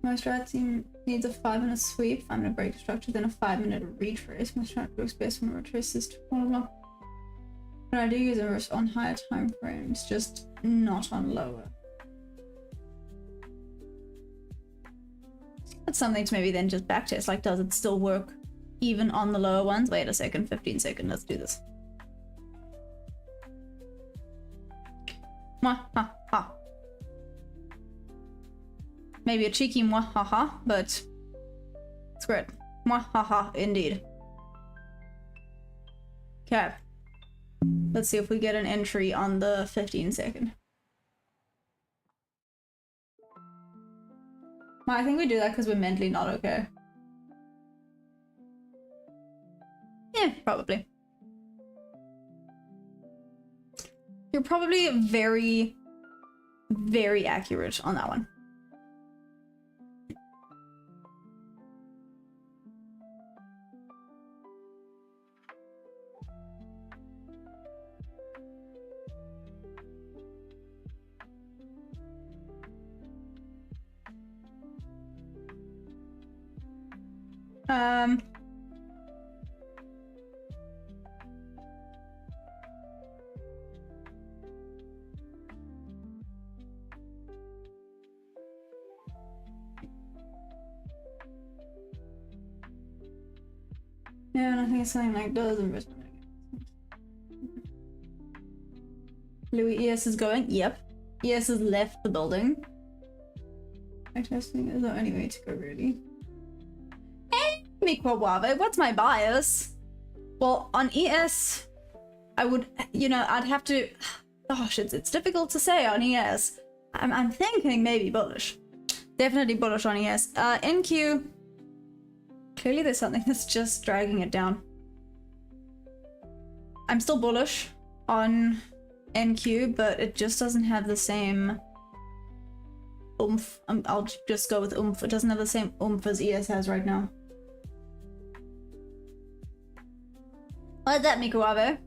My strat team needs a 5-minute sweep, 5-minute break structure, then a 5-minute retrace. My strat works best when it retraces to 1 o'clock. But I do use inverse on higher time frames, just not on lower. That's something to maybe then just backtest. Like, does it still work even on the lower ones? Wait a second, 15 seconds. Let's do this. Mwah, ha, ha. Maybe a cheeky mwah, ha, ha, but it's great. Mwah, ha, ha, indeed. Okay. Let's see if we get an entry on the 15-second. Well, I think we do that because we're mentally not okay. Yeah, probably. You're probably very, very accurate on that one. Yeah, and I think it's something like those investment. Louis, ES is going? Yep. ES has left the building. Testing is the only way to go, really. Hey, Mikwawave, what's my bias? Well, on ES, I would, you know, I'd have to... Gosh, it's difficult to say on ES. I'm thinking maybe bullish. Definitely bullish on ES. NQ... Clearly there's something that's just dragging it down. I'm still bullish on NQ, but it just doesn't have the same oomph. I'll just go with oomph. It doesn't have the same oomph as ES has right now. What's that, Mikuabe?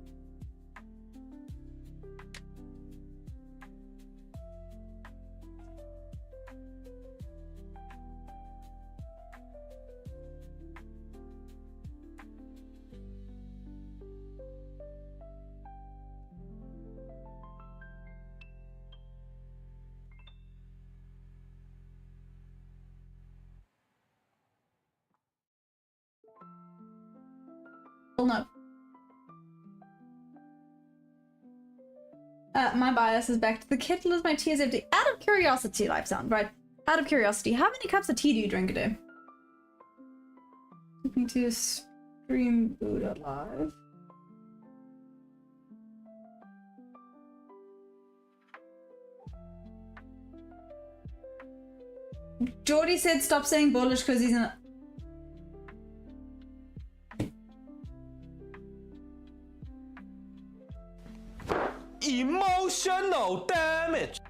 Still no. My bias is back to the kettle as my tea is empty. Out of curiosity, life sound, right? Out of curiosity, how many cups of tea do you drink a day? Took me to stream Buddha live. Jordy said stop saying bullish because he's in a... Emotional damage.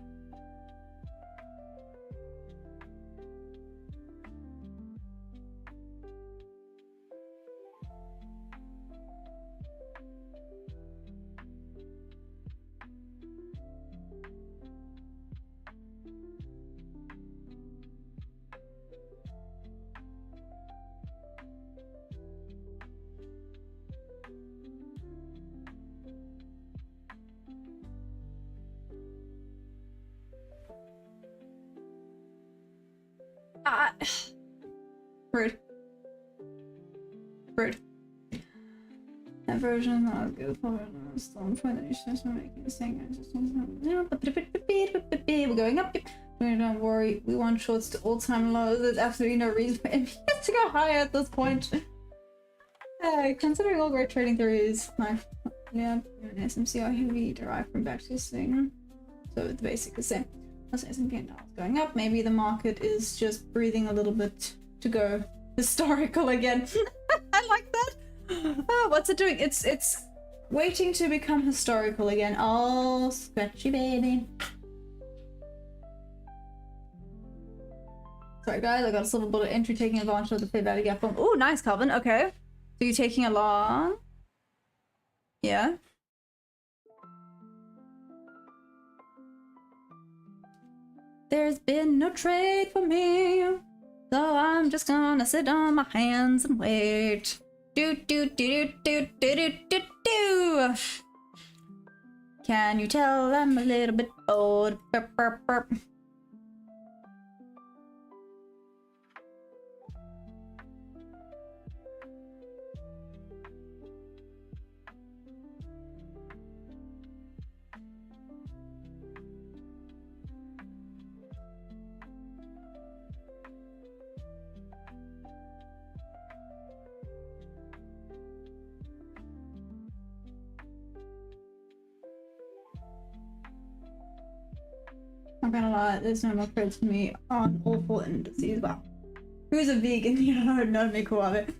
Rude. Rude. That version not good for still I'm trying to just making a thing. We're going up. Don't worry, we want shorts to all-time lows. There's absolutely no reason for MPS to go higher at this point. Considering all great trading theories, yeah, SMC are heavy derived from backtesting. So the basic is same. S&P and Dow going up. Maybe the market is just breathing a little bit to go historical again. I like that. Oh, what's it doing? It's waiting to become historical again. Oh, scratchy baby. Sorry guys, I got a silver bullet entry taking advantage of the fair value gap. Oh, nice, Calvin. Okay, so you're taking a long. Yeah. There's been no trade for me, so I'm just gonna sit on my hands and wait. Do do do do do do do do. Can you tell I'm a little bit bored? Burp, burp, burp. I'm gonna lie, there's no more trades for me on all four indices. Wow. Who's a vegan? You don't know me, Kawabe.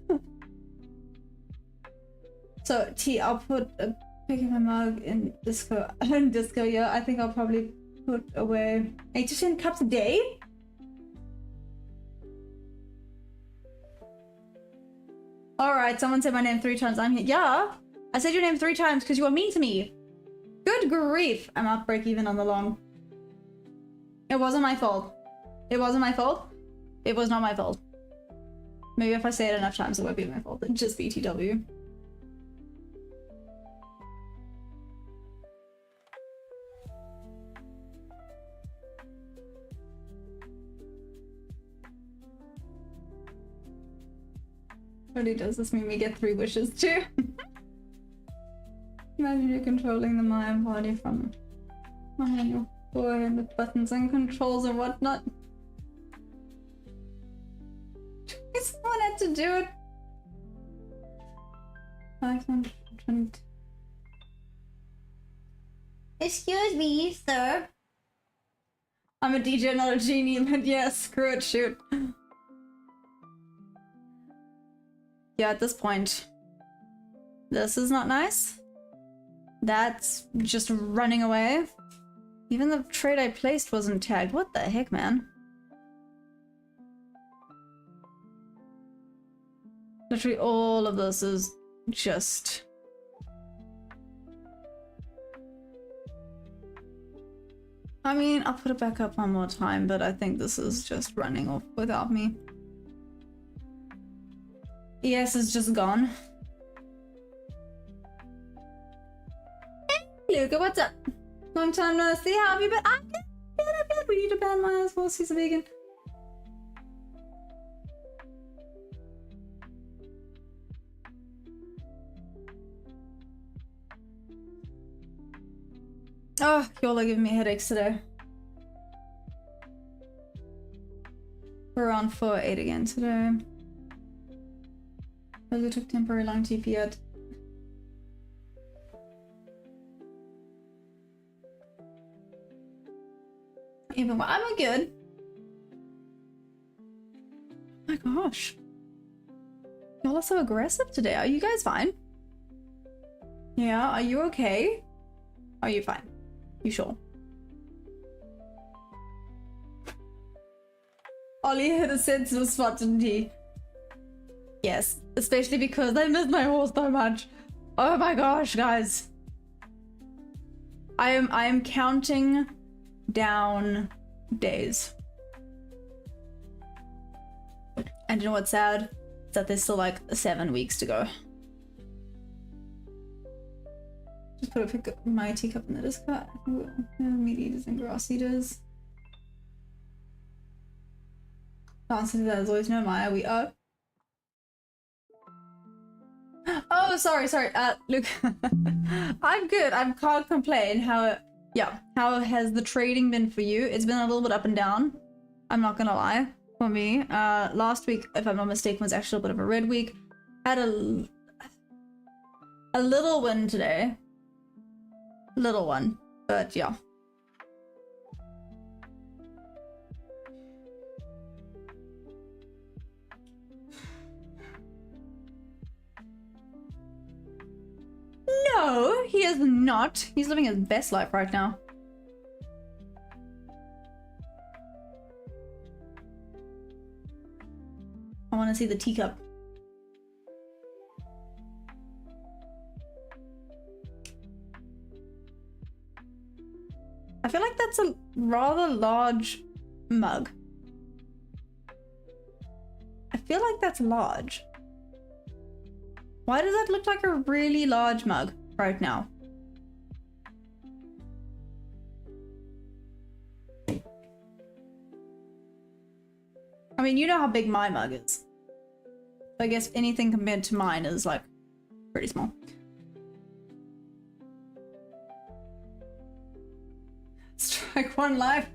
So, T, I'll put a pick of my mug in disco. Yeah, I think I'll probably put away 8 to 10 cups a day. Alright, someone said my name 3 times. I'm here. Yeah, I said your name 3 times because you were mean to me. Good grief. I'm out break even on the long. It wasn't my fault. It wasn't my fault. It was not my fault. Maybe if I say it enough times, it won't be my fault. It's just BTW. Really does this mean we get 3 wishes too? Imagine you're controlling the Mayan party from behind your forehead with buttons and controls and whatnot. Someone had to do it. 520. Excuse me, sir. I'm a DJ, not a genie, but yeah, screw it, shoot. Yeah, at this point, this is not nice. That's just running away. Even the trade I placed wasn't tagged. What the heck, man? Literally all of this is just... I mean, I'll put it back up one more time, but I think this is just running off without me. ES is just gone. Hey, Luca, what's up? Long time no see. How have you been? I'm good. We need to ban my ass whilst he's a vegan. Oh, y'all are giving me headaches today. We're on 4-8 again today. Those took temporary long TP yet. Even well, I'm good. Oh my gosh. Y'all are so aggressive today. Are you guys fine? Yeah, are you okay? Are you fine? You sure? Ollie hit a sensitive spot, didn't he? Yes, especially because I miss my horse so much. Oh my gosh, guys. I am counting down days. And you know what's sad? It's that there's still like 7 weeks to go. Just put my teacup in the discard. Meat eaters and grass eaters. The answer to that is always no, Maya. We are. Oh, sorry. Look, I'm good. I can't complain. How has the trading been for you? It's been a little bit up and down. I'm not gonna lie. For me, last week, if I'm not mistaken, was actually a bit of a red week. Had a little win today. Little one, but yeah. No, he is not. He's living his best life right now. I want to see the teacup. I feel like that's a rather large mug. I feel like that's large. Why does that look like a really large mug right now? I mean, you know how big my mug is. I guess anything compared to mine is like pretty small. Strike one life.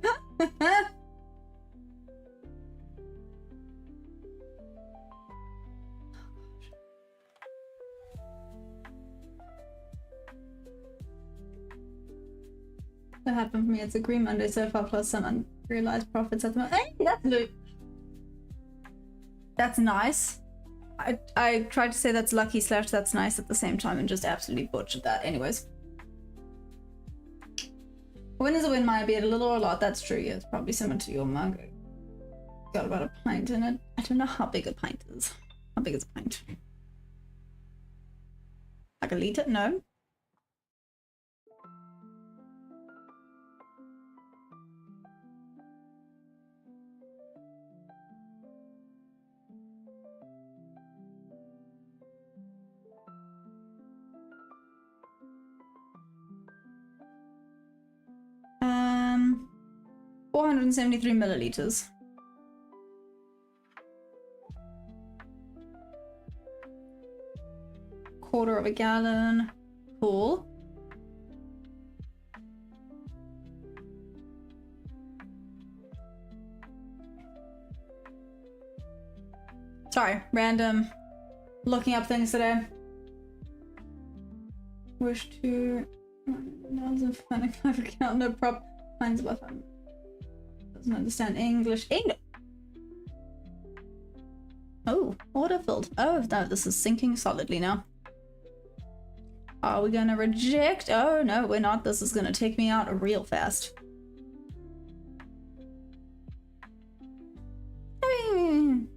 That happened for me. It's a Green Monday so far, plus some unrealized profits at the moment. Hey, that's loot. That's nice. I tried to say that's lucky / that's nice at the same time and just absolutely butchered that. Anyways. A win is a win, Maya, be it a little or a lot. That's true, yeah. It's probably similar to your mug. Got about a pint in it. I don't know how big a pint is. How big is a pint? Like a liter? No. 473 milliliters. Quarter of a gallon. Cool. Sorry, random looking up things today. Wish to find account, no prop finds about doesn't understand English. Oh, order filled. Oh no, this is sinking solidly now. Are we gonna reject? Oh no, we're not. This is gonna take me out real fast.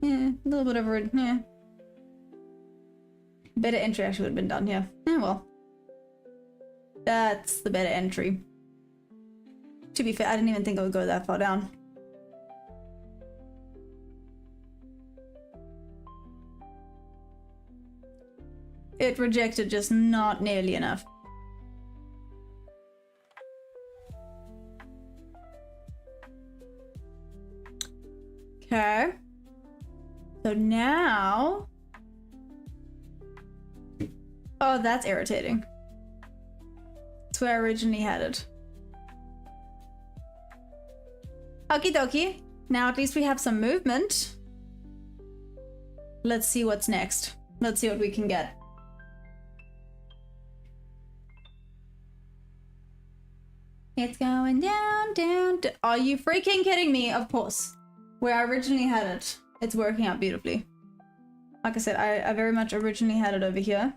Yeah, a little bit of a yeah. Better entry actually would have been done here. Yeah, well. That's the better entry. To be fair, I didn't even think it would go that far down. It rejected just not nearly enough. Okay. So now... Oh, that's irritating. That's where I originally had it. Okie dokie. Now at least we have some movement. Let's see what's next. Let's see what we can get. It's going down, down, down. Are you freaking kidding me? Of course. Where I originally had it, it's working out beautifully. Like I said, I very much originally had it over here.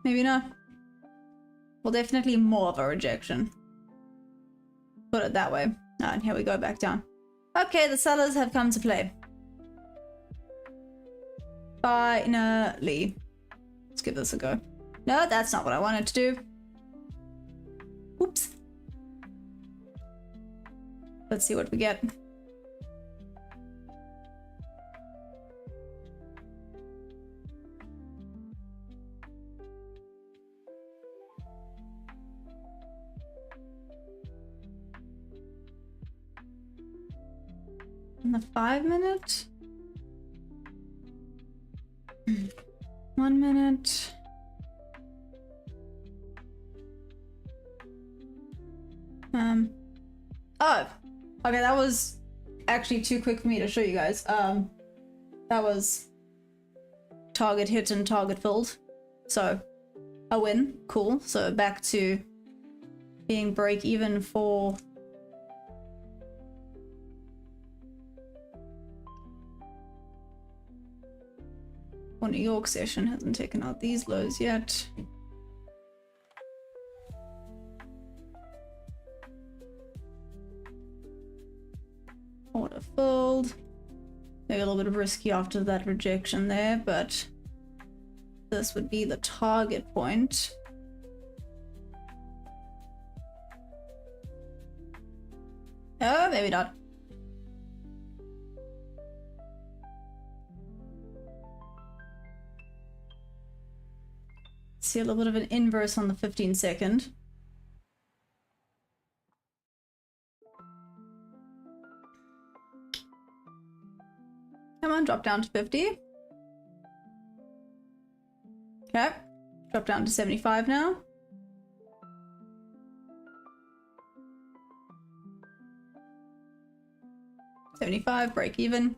Maybe not. Well, definitely more of a rejection. Put it that way. And here we go, back down. Okay, the sellers have come to play. Finally. Let's give this a go. No, that's not what I wanted to do. Oops. Let's see what we get. In the 5 minute? 1 minute. Oh, okay, that was actually too quick for me to show you guys. That was target hit and target filled. So, a win, cool. So back to being break even for New York session. Hasn't taken out these lows yet. Order filled. Maybe a little bit of risky after that rejection there, but this would be the target point. Oh, maybe not. See a little bit of an inverse on the 15-second. Come on, drop down to 50. Okay, drop down to 75 now. $75, break even.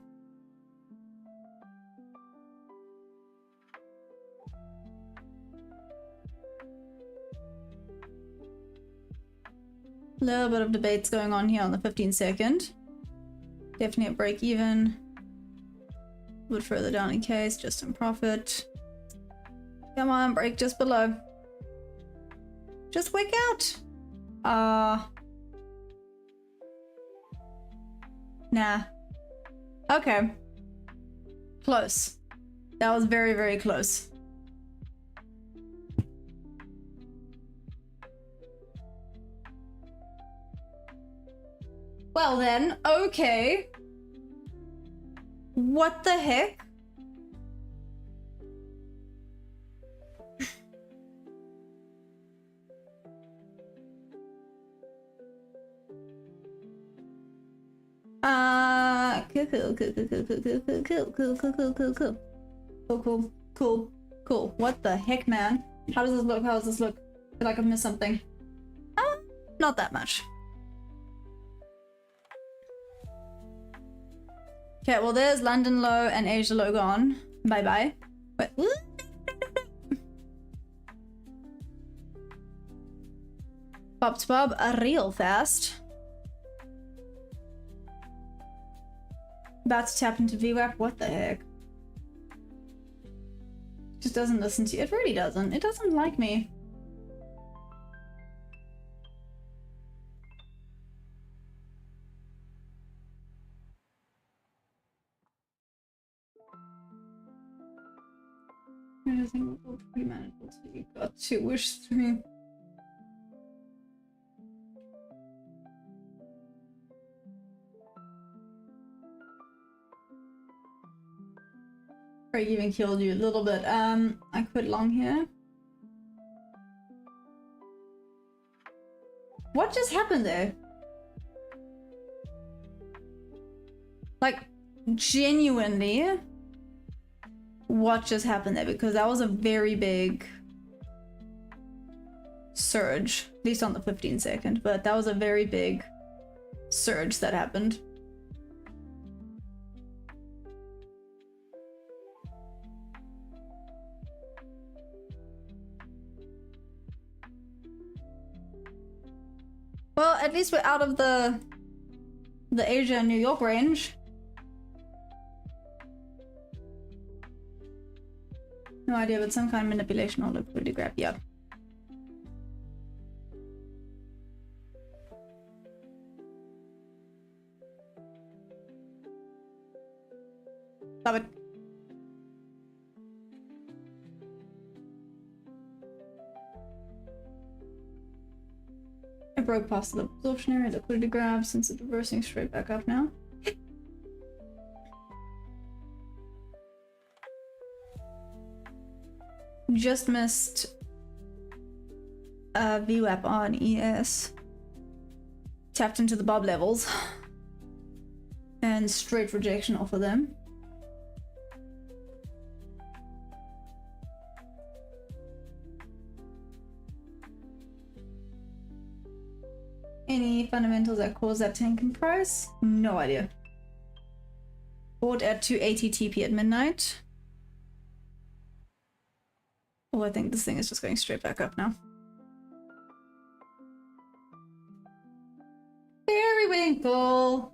A little bit of debates going on here on the 15-second. Definitely a break even. A bit further down in case, just in profit. Come on, break just below. Just wick out. Nah. Okay. Close. That was very, very close. Well then, okay. What the heck? Cool, cool, cool, cool, cool, cool, cool, cool, cool, cool, cool, cool, cool. Cool, cool, cool, cool. What the heck, man? How does this look? How does this look? I feel like I've missed something. Not that much. Okay, well there's London low and Asia low gone. Bye bye. Wait. Popped Bob real fast. About to tap into VWAP. What the heck? Just doesn't listen to you. It really doesn't. It doesn't like me. I think we'll pretty manageable so you got 2 wish 3. Probably even killed you a little bit. I quit long here. What just happened there? Like, genuinely, what just happened there? Because that was a very big surge, at least on the 15 second, but that was a very big surge that happened. Well, at least we're out of the Asia and New York range. No idea, but some kind of manipulation or liquidity grab, yeah. Stop it. I broke past the absorption area, liquidity grab, since it's reversing straight back up now. Just missed VWAP on ES. Tapped into the bob levels. And straight rejection off of them. Any fundamentals that cause that tank in price? No idea. Bought at 280 TP at midnight. Oh, I think this thing is just going straight back up now. Periwinkle!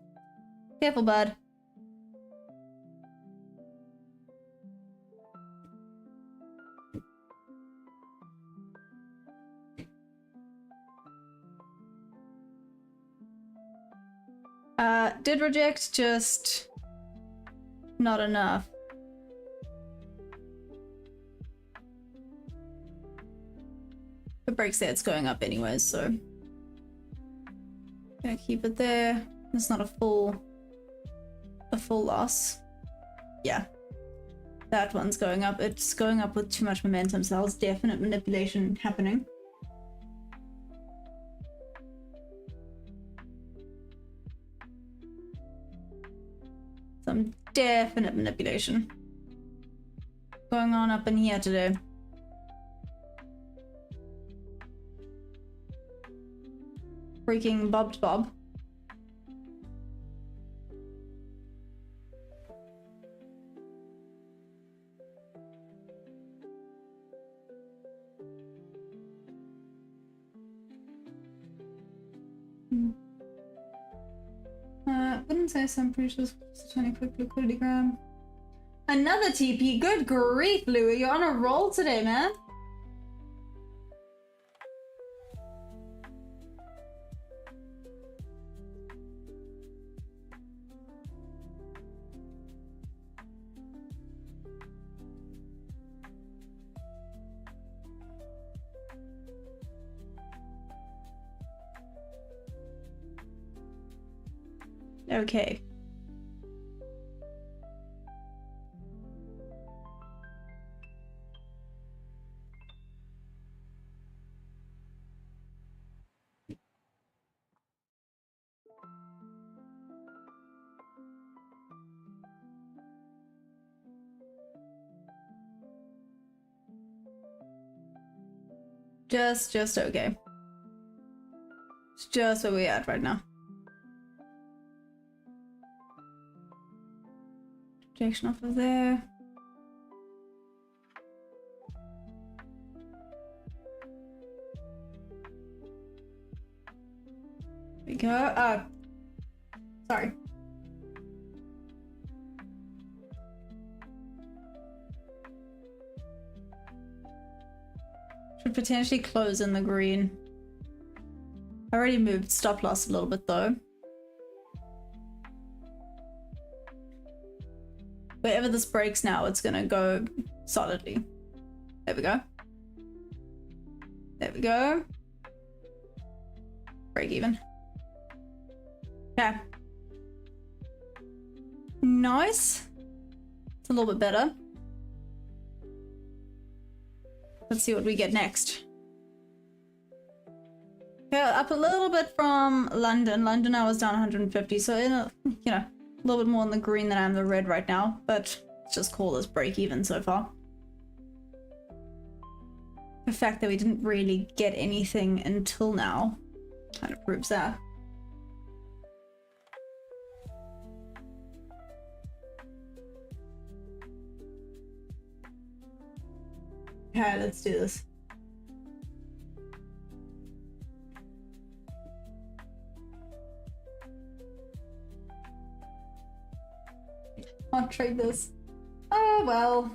Careful, bud. Did reject, just not enough. If it breaks there, it's going up anyways, so gonna keep it there. It's not a full loss. Yeah, that one's going up. It's going up with too much momentum, so there's definite manipulation happening. Some definite manipulation going on up in here today. Freaking bobbed bob. Wouldn't say so, I'm pretty sure it's 20 quick liquidity grab. Another TP, good grief, Louis, you're on a roll today, man. Okay. Just okay. It's just where we're at right now. Projection off of there. There we go. Sorry. Should potentially close in the green. I already moved stop loss a little bit though. Wherever this breaks now, it's gonna go solidly. There we go. There we go. Break even. Okay. Nice. It's a little bit better. Let's see what we get next. Okay, up a little bit from London. London I was down 150, so in a, you know, a little bit more in the green than I am the red right now, but let's just call this break even so far. The fact that we didn't really get anything until now kind of proves that. Okay, let's do this. I'll trade this. Oh well.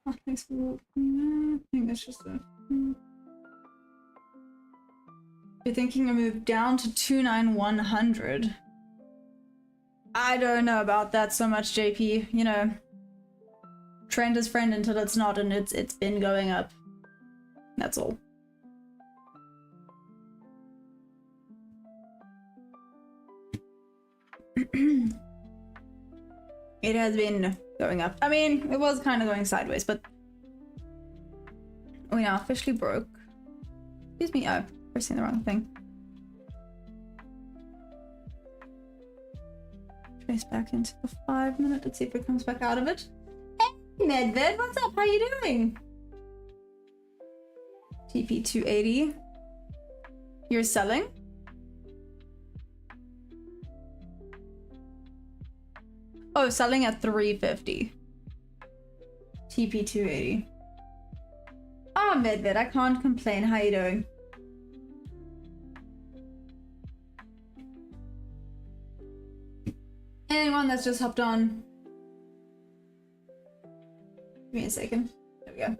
I think that's just a. You're thinking a move down to 29100. I don't know about that so much, JP. You know, trend is friend until it's not, and it's been going up. That's all. It has been going up. I mean, it was kind of going sideways, but we now officially broke. Excuse me. Oh, pressing the wrong thing. Trace back into the 5 minute. Let's see if it comes back out of it. Hey, Medved, what's up? How you doing? TP 280. You're selling? Oh, selling at 350. TP 280. Ah, Medved, I can't complain. How you doing? Anyone that's just hopped on? Give me a second. There we go.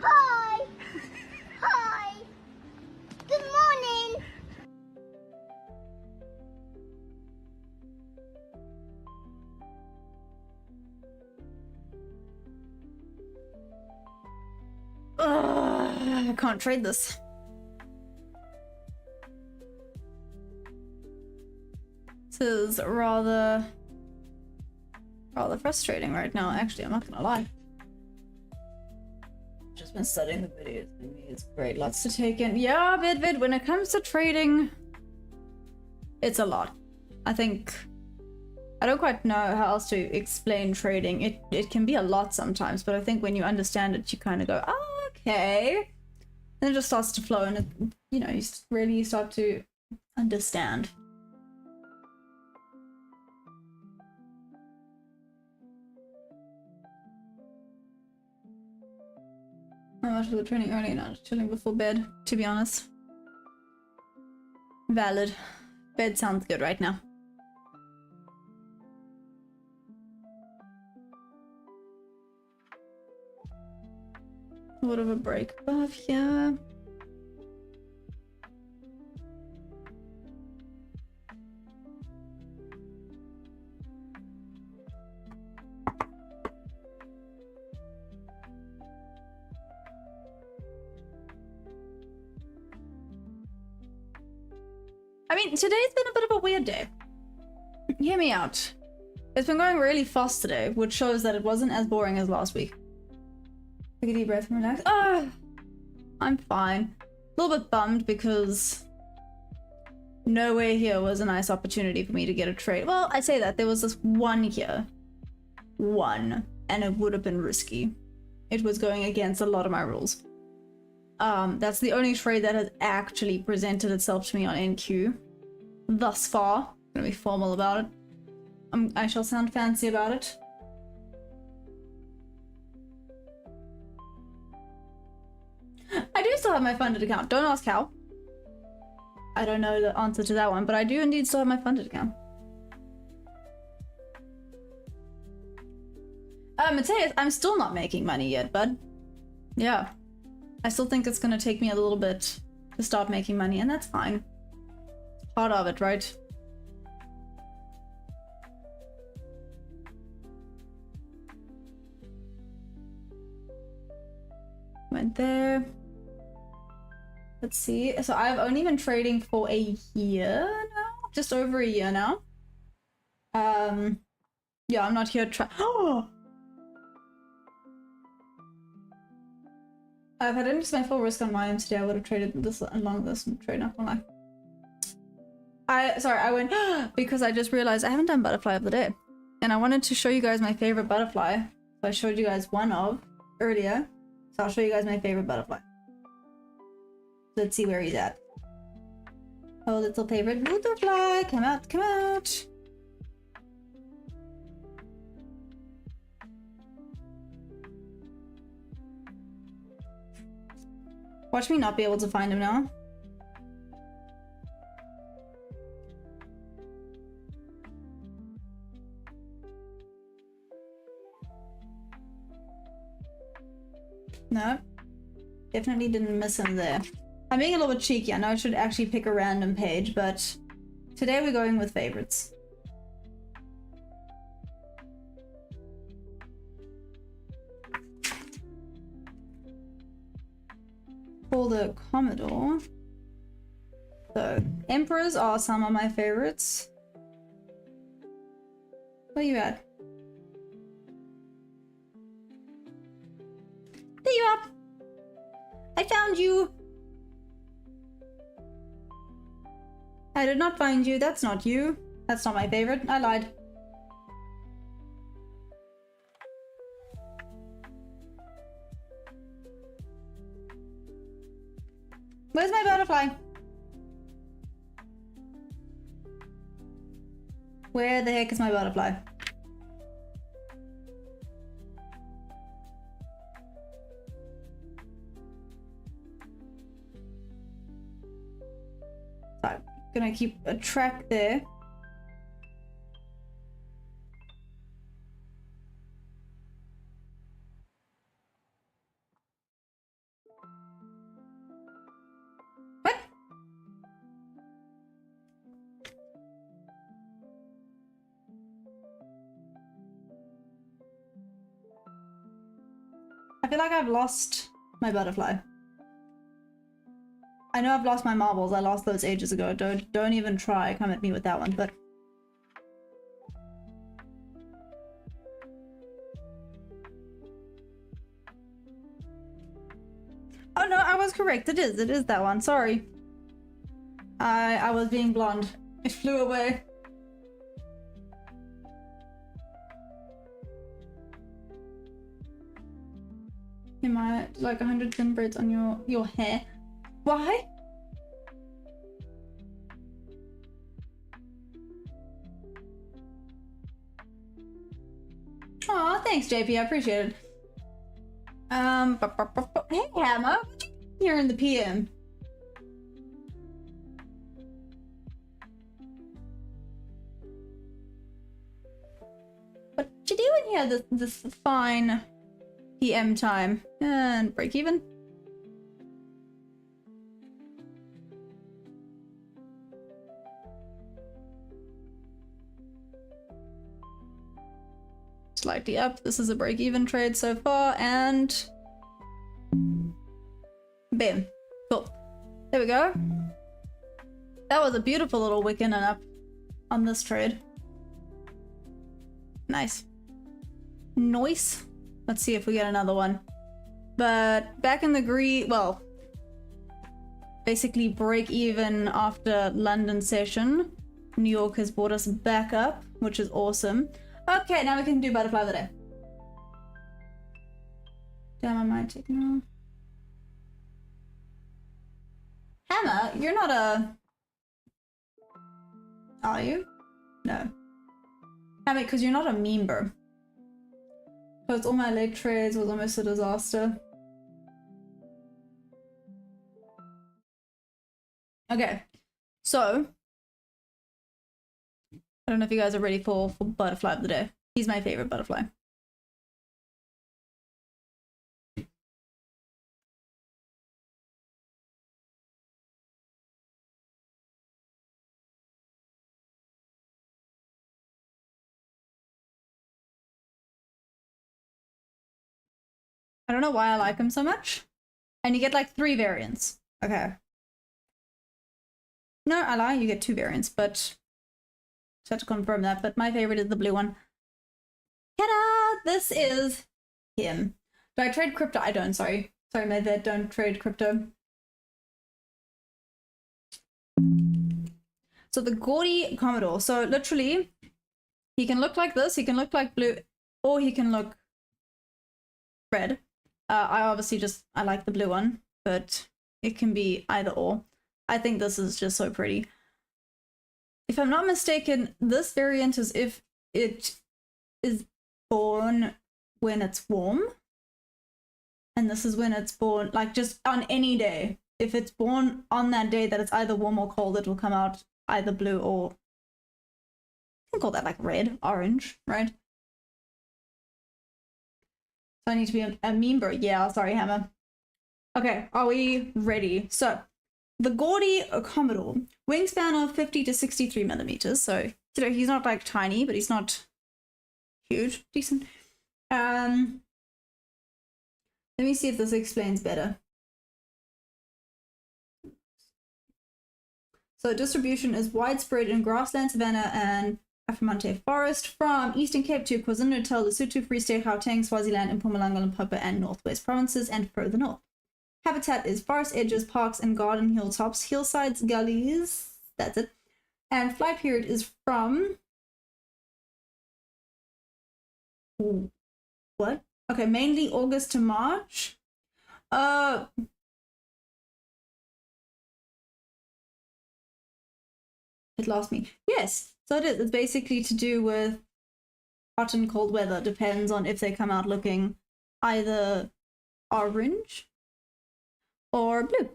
Hi! Hi! Good morning! I can't trade this. This is rather frustrating right now. Actually, I'm not gonna lie. Just been studying the videos. It's great, lots to take in. Yeah, Vidvid, when it comes to trading, it's a lot. I think I don't quite know how else to explain trading. It can be a lot sometimes, but I think when you understand it, you kind of go, oh, okay. Then it just starts to flow, and it, you know, you really start to understand. How much was the training early? Not chilling before bed, to be honest. Valid. Bed sounds good right now. What of a break above here. I mean, today's been a bit of a weird day. Hear me out. It's been going really fast today, which shows that it wasn't as boring as last week. Take a deep breath and relax. Ah, I'm fine. A little bit bummed because nowhere here was a nice opportunity for me to get a trade. Well, I say that. There was this one here. One. And it would have been risky. It was going against a lot of my rules. That's the only trade that has actually presented itself to me on NQ thus far. I'm gonna be formal about it. I shall sound fancy about it. I do still have my funded account. Don't ask how. I don't know the answer to that one, but I do indeed still have my funded account. Mateus, I'm still not making money yet, bud. Yeah. I still think it's gonna take me a little bit to start making money, and that's fine. It's part of it, right? Went there. Let's see. So I've only been trading for a year now, just over a year now. Yeah, I'm not here to try. If I didn't just my full risk on mine today, I would have traded this along this trade, not gonna lie. I went because I just realized I haven't done butterfly of the day, and I wanted to show you guys my favorite butterfly. So I showed you guys one of earlier, so I'll show you guys my favorite butterfly. Let's see where he's at. Oh, little favorite butterfly, come out, come out. Watch me not be able to find him now. No. Definitely didn't miss him there. I'm being a little bit cheeky. I know I should actually pick a random page, but today we're going with favorites. For the Commodore, so Emperors are some of my favorites. Where you at? There you are! I found you! I did not find you. That's not you. That's not my favorite. I lied. Where's my butterfly? Where the heck is my butterfly? So I'm gonna keep a track there. I feel like I've lost my butterfly. I know I've lost my marbles. I lost those ages ago. Don't even try come at me with that one, but oh no, I was correct. It is that one. Sorry. I was being blonde. It flew away. Am I like 100 thin braids on your hair? Why? Aw, thanks JP, I appreciate it. Hey Hammer, what you doing here in the PM? What you doing here this fine PM time? And break even? Slightly up. This is a break-even trade so far, and bam. Cool. There we go. That was a beautiful little wick in and up on this trade. Nice. Nice. Let's see if we get another one. But back in the green, well, basically break even after London session. New York has brought us back up, which is awesome. Okay, now we can do butterfly of the day. Damn, I might take no. Hammer, you're not a... Are you? No. Hammer, because you're not a member. Because all my late trades was almost a disaster. Okay, so I don't know if you guys are ready for butterfly of the day. He's my favorite butterfly. I don't know why I like him so much. And you get like 3 variants. Okay. No, I lie, you get 2 variants, but just have to confirm that. But my favorite is the blue one. Ta-da! This is him. Do I trade crypto? I don't, sorry. Sorry, my bad, don't trade crypto. So the gaudy Commodore. So literally, he can look like this, he can look like blue, or he can look red. I obviously I like the blue one, but it can be either or. I think this is just so pretty. If I'm not mistaken, this variant is if it is born when it's warm. And this is when it's born, like just on any day. If it's born on that day that it's either warm or cold, it will come out either blue or... You can call that like red, orange, right? So I need to be a member. Yeah, sorry, Hammer. Okay, are we ready? So, the gaudy Commodore, wingspan of 50 to 63 millimeters. So, you know, he's not like tiny, but he's not huge. Decent. Let me see if this explains better. So, distribution is widespread in grassland, savanna, and Afromonte forest from Eastern Cape to KwaZulu-Natal, Lesotho, Free State, Gauteng, Swaziland, Mpumalanga, Limpopo, and Northwest provinces, and further north. Habitat is forest edges, parks, and garden hilltops, hillsides, gullies, that's it. And flight period is from... Ooh, what? Okay, mainly August to March. It lost me. Yes, so it is. It's basically to do with hot and cold weather. Depends on if they come out looking either orange or blue.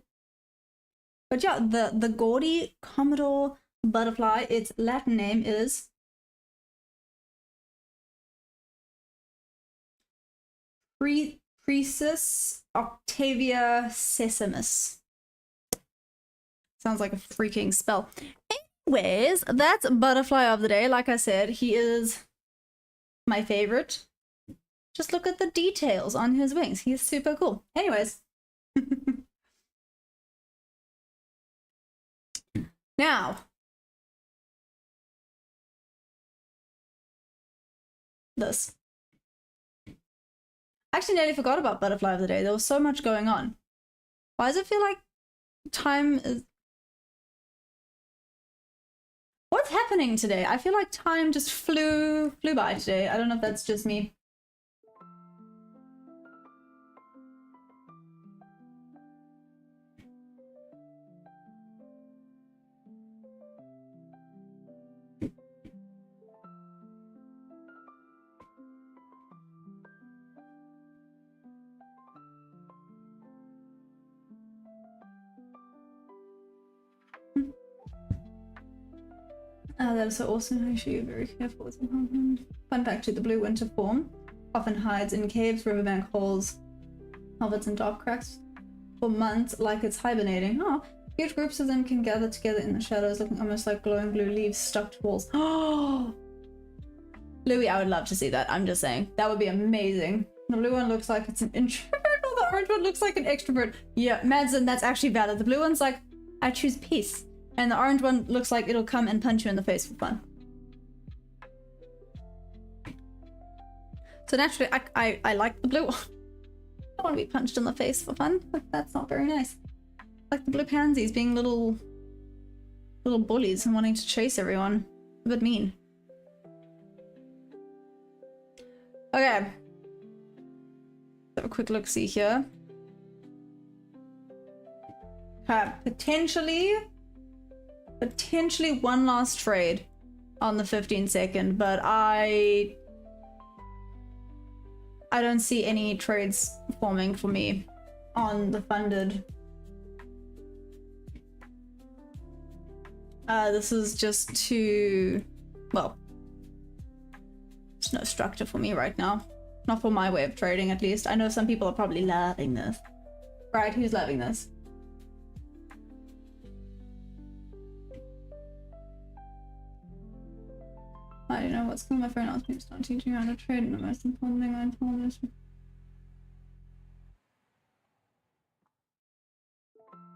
But yeah, the gaudy Commodore butterfly, its Latin name is Precis Octavia Sessimus. Sounds like a freaking spell. Anyways, that's butterfly of the day. Like I said, he is my favorite. Just look at the details on his wings. He's super cool. Anyways. Now. This. I actually nearly forgot about butterfly of the day. There was so much going on. Why does it feel like time is... What's happening today? I feel like time just flew by today. I don't know if that's just me. Oh, that is so awesome. I should be very careful with him. Fun fact too, the blue winter form often hides in caves, riverbank holes, culverts, and dark cracks for months like it's hibernating. Oh, huge groups of them can gather together in the shadows, looking almost like glowing blue leaves stuck to walls. Oh, Louis, I would love to see that. I'm just saying. That would be amazing. The blue one looks like it's an introvert, while the orange one looks like an extrovert. Yeah, Madsen, that's actually valid. The blue one's like, I choose peace. And the orange one looks like it'll come and punch you in the face for fun. So naturally, I like the blue one. I don't want to be punched in the face for fun, but that's not very nice. Like the blue pansies being little bullies and wanting to chase everyone. A bit mean. Okay. Have a quick look see here. Okay, potentially one last trade on the 15-second, but I don't see any trades forming for me on the funded. This is just too, well, there's no structure for me right now. Not for my way of trading, at least. I know some people are probably loving this. Right, who's loving this? I don't know what's going on. My phone asked me to start teaching you how to trade, and the most important thing I told is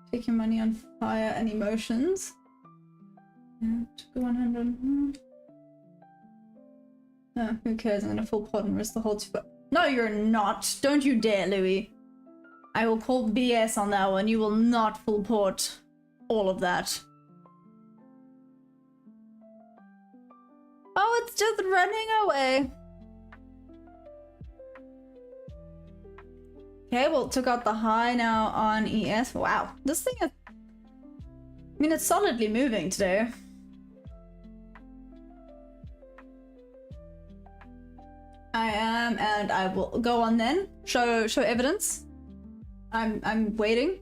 take your money on fire and emotions. Yeah, took the 100. No, who cares? I'm gonna full pot and risk the whole two. No, you're not. Don't you dare, Louis. I will call BS on that one. You will not full port all of that. Oh, it's just running away. Okay, well, it took out the high now on ES. Wow, this thing is... I mean, it's solidly moving today. I am, and I will go on then. Show evidence. I'm waiting.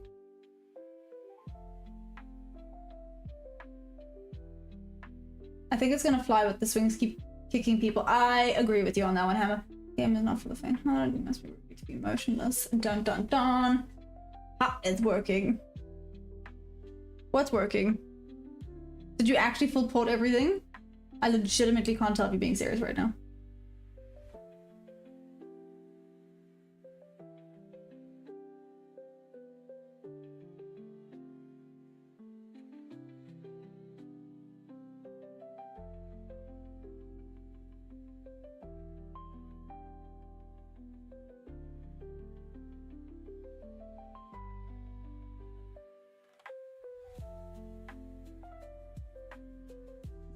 I think it's gonna fly with the swings keep kicking people. I agree with you on that one, Hammer. Game is not for the faint-hearted. You must be ready to be motionless. Dun dun dun. Ah, it's working. What's working? Did you actually full port everything? I legitimately can't tell if you're being serious right now.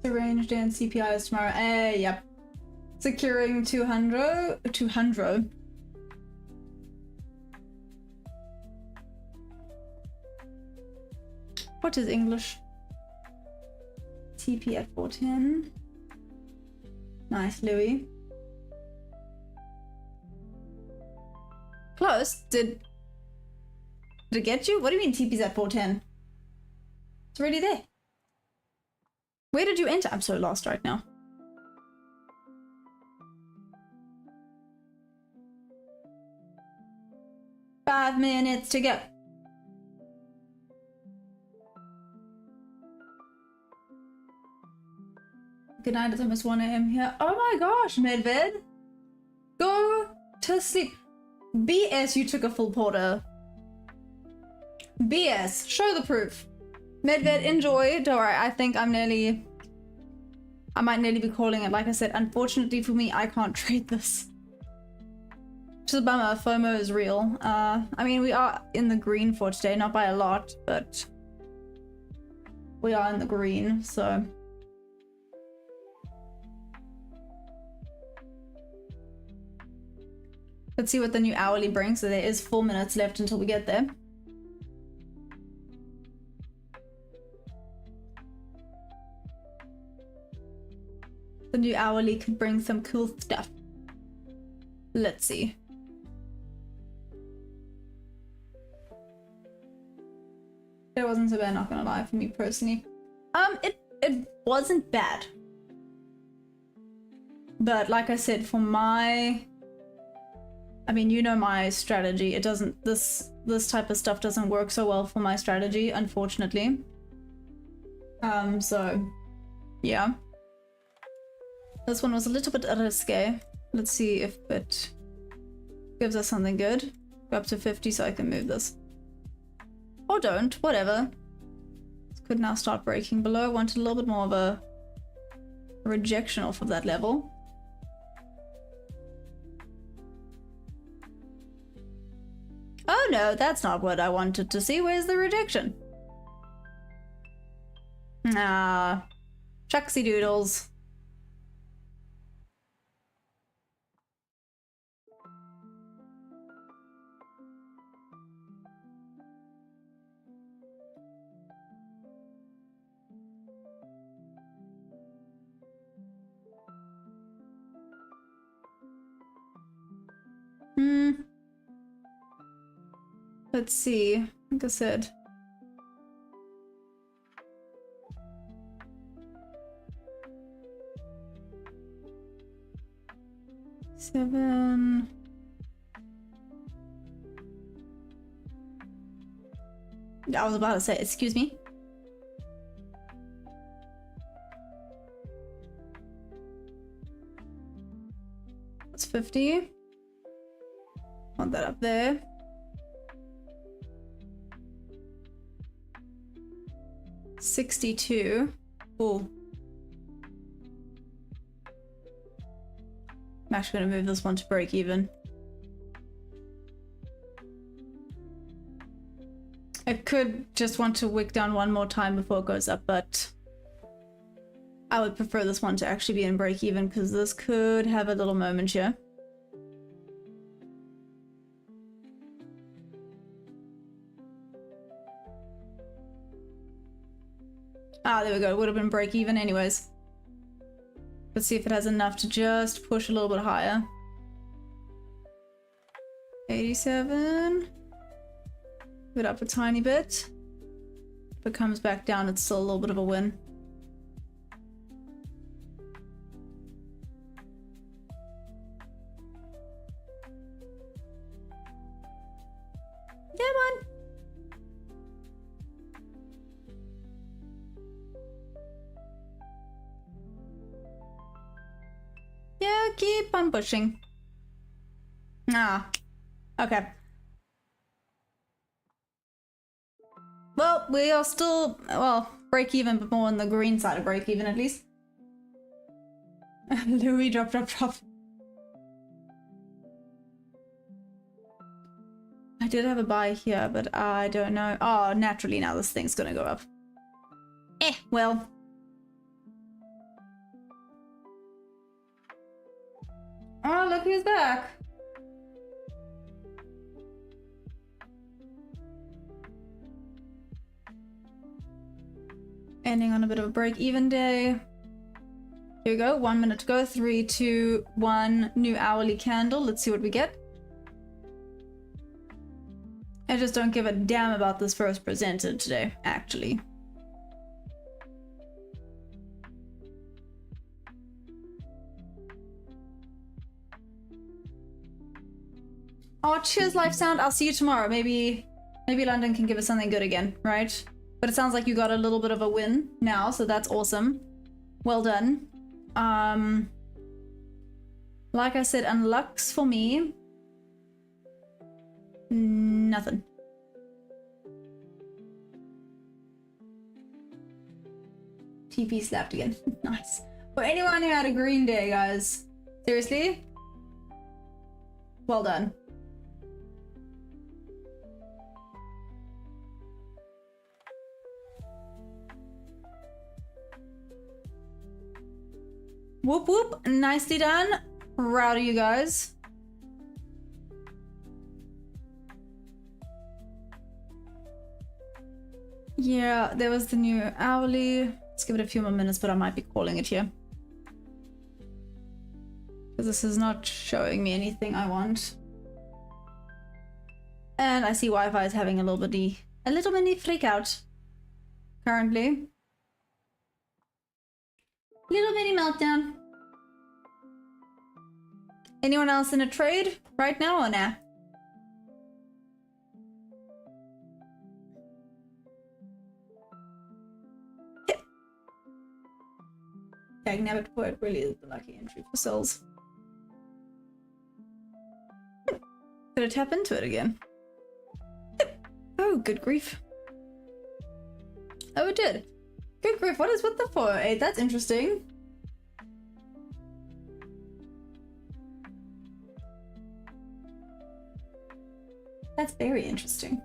Arranged and CPI is tomorrow. Yep. Securing 200. What is English? TP at 410. Nice, Louis. Close. Did it get you? What do you mean TP's at 410? It's already there. Where did you enter? I'm so lost right now. Five minutes to go. Good night, it's almost 1 AM here. Oh my gosh, Medved. Go to sleep. BS, you took a full porter. BS, show the proof. Medved, enjoy. Don't worry, I think I might nearly be calling it. Like I said, unfortunately for me, I can't trade this. Which is a bummer. FOMO is real. I mean, we are in the green for today, not by a lot, but we are in the green, so. Let's see what the new hourly brings. So there is 4 minutes left until we get there. The new hourly could bring some cool stuff. Let's see. It wasn't so bad, not gonna lie, for me personally. It wasn't bad. But like I said, for my... I mean, you know my strategy. It doesn't... This type of stuff doesn't work so well for my strategy, unfortunately. So... Yeah. This one was a little bit risky. Let's see if it gives us something good. Go up to 50 so I can move this. Or don't, whatever. This could now start breaking below. Wanted a little bit more of a rejection off of that level. Oh no, that's not what I wanted to see. Where's the rejection? Ah, chucksy doodles. Let's see. Like I said. Seven. I was about to say, excuse me. That's 50. Want that up there. $62. Oh. I'm actually gonna move this one to break even. I could just want to wick down one more time before it goes up, but I would prefer this one to actually be in break even because this could have a little moment here. Ah, there we go. It would have been break even anyways. Let's see if it has enough to just push a little bit higher. 87. Put up a tiny bit. If it comes back down, it's still a little bit of a win. Come on. Yeah, keep on pushing. Ah, okay. Well, we are still, well, break even, but more on the green side of break even at least. Louis, drop. I did have a buy here, but I don't know. Oh, naturally now this thing's gonna go up. Well. Oh, look who's back. Ending on a bit of a break-even day. Here we go, 1 minute to go. 3, 2, 1, new hourly candle. Let's see what we get. I just don't give a damn about this first presented today, actually. Oh, cheers, Life Sound. I'll see you tomorrow. Maybe London can give us something good again, right? But it sounds like you got a little bit of a win now, so that's awesome. Well done. Like I said, unlux for me. Nothing. TP slapped again. Nice. For anyone who had a green day, guys. Seriously? Well done. Whoop whoop. Nicely done. Proud of you guys. Yeah, there was the new hourly. Let's give it a few more minutes, but I might be calling it here. Because this is not showing me anything I want. And I see Wi-Fi is having a little mini freak out currently. Little mini meltdown. Anyone else in a trade right now or nah? Dag nabbit word really is the lucky entry for souls. Did I tap into it again? Oh, good grief. Oh, it did. Good grief, what is with the 408? That's interesting. That's very interesting.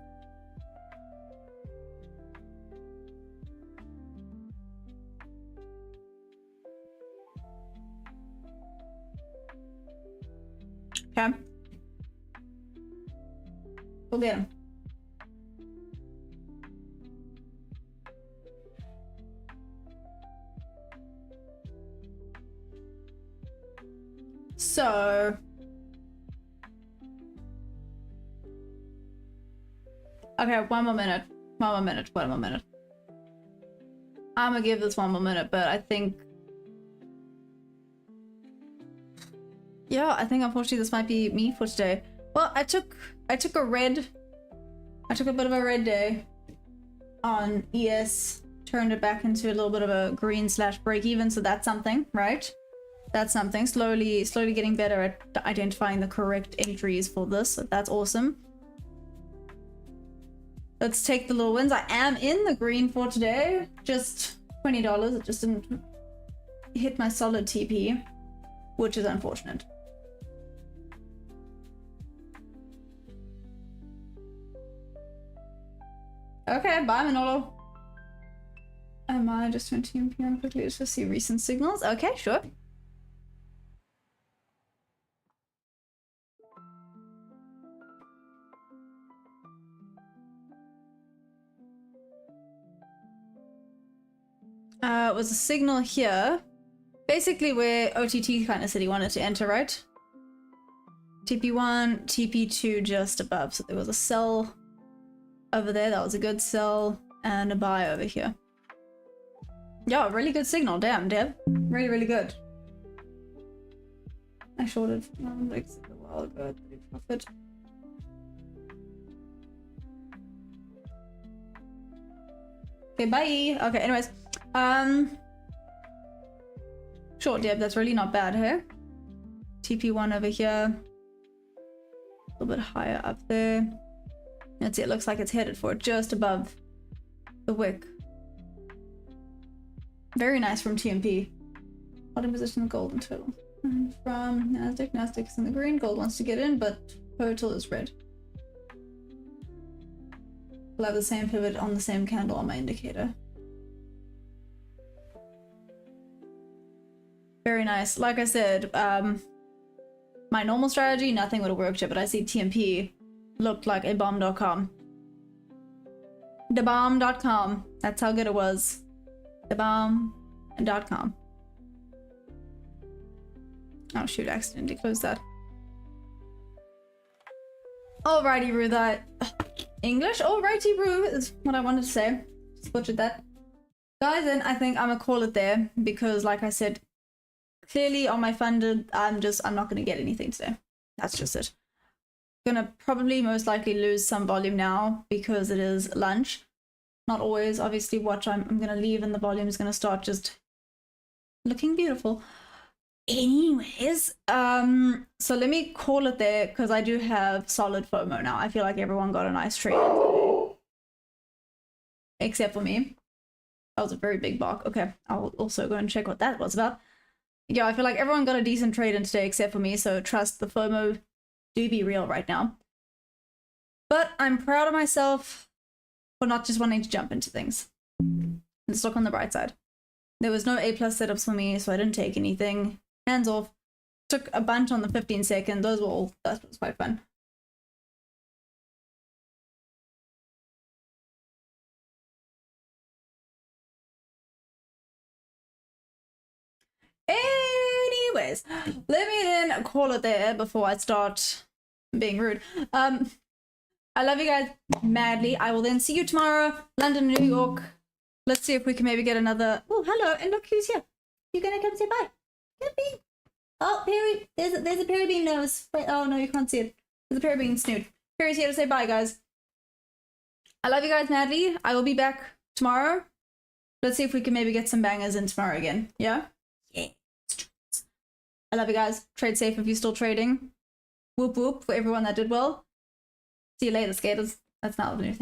Okay. We'll get him. So okay, one more minute. I'm gonna give this one more minute, but I think, yeah, I think unfortunately this might be me for today. Well, I took a bit of a red day on ES, turned it back into a little bit of a green / break even, so that's something, right? That's something. Slowly getting better at identifying the correct entries for this. So that's awesome. Let's take the little wins. I am in the green for today. Just $20. It just didn't hit my solid TP, which is unfortunate. Okay, bye Manolo. Am I just 20 PM quickly just to see recent signals? Okay, sure. It was a signal here. Basically where OTT kind of said he wanted to enter, right? TP1, TP2 just above. So there was a sell over there. That was a good sell. And a buy over here. Yeah, really good signal. Damn, Deb. Really, really good. I shorted like a while ago. Profit. Okay, bye. Okay, anyways. Short Deb, that's really not bad here. TP1 over here. A little bit higher up there. Let's see, it looks like it's headed for just above the wick. Very nice from TMP. Bottom position gold and total. And from Nasdaq. Nasdaq is in the green. Gold wants to get in, but total is red. We'll have the same pivot on the same candle on my indicator. Very nice. Like I said, my normal strategy, nothing would have worked yet, but I see TMP looked like a bomb.com. The bomb.com. That's how good it was. The bomb.com. Oh shoot, I accidentally closed that. Alrighty, Rue, that English? Alrighty, Rue is what I wanted to say. Just butchered that. Guys, then I think I'm gonna call it there because like I said, clearly on my funded, I'm not gonna get anything today. That's just it. Gonna probably most likely lose some volume now because it is lunch. Not always, obviously. Watch, I'm gonna leave and the volume is gonna start just looking beautiful. Anyways, so let me call it there because I do have solid FOMO now. I feel like everyone got a nice trade today. Except for me. That was a very big bark. Okay, I'll also go and check what that was about. Yeah, I feel like everyone got a decent trade in today except for me, so trust the FOMO do be real right now. But I'm proud of myself for not just wanting to jump into things. Let's look on the bright side. There was no A+ setups for me, so I didn't take anything. Hands off. Took a bunch on the 15 second. Those were all, that was quite fun. Anyways, let me then call it there before I start being rude. I love you guys madly. I will then see you tomorrow, London, New York. Let's see if we can maybe get another. Oh, hello, and look who's here. You're gonna come say bye. Perry. Oh, Perry. There's a Perry Bean nose. Wait, oh no, you can't see it. There's a Perry Bean snoot. Perry's here to say bye, guys. I love you guys madly. I will be back tomorrow. Let's see if we can maybe get some bangers in tomorrow again. Yeah? Yeah. I love you guys. Trade safe if you're still trading. Whoop whoop for everyone that did well. See you later, skaters. That's not the new thing.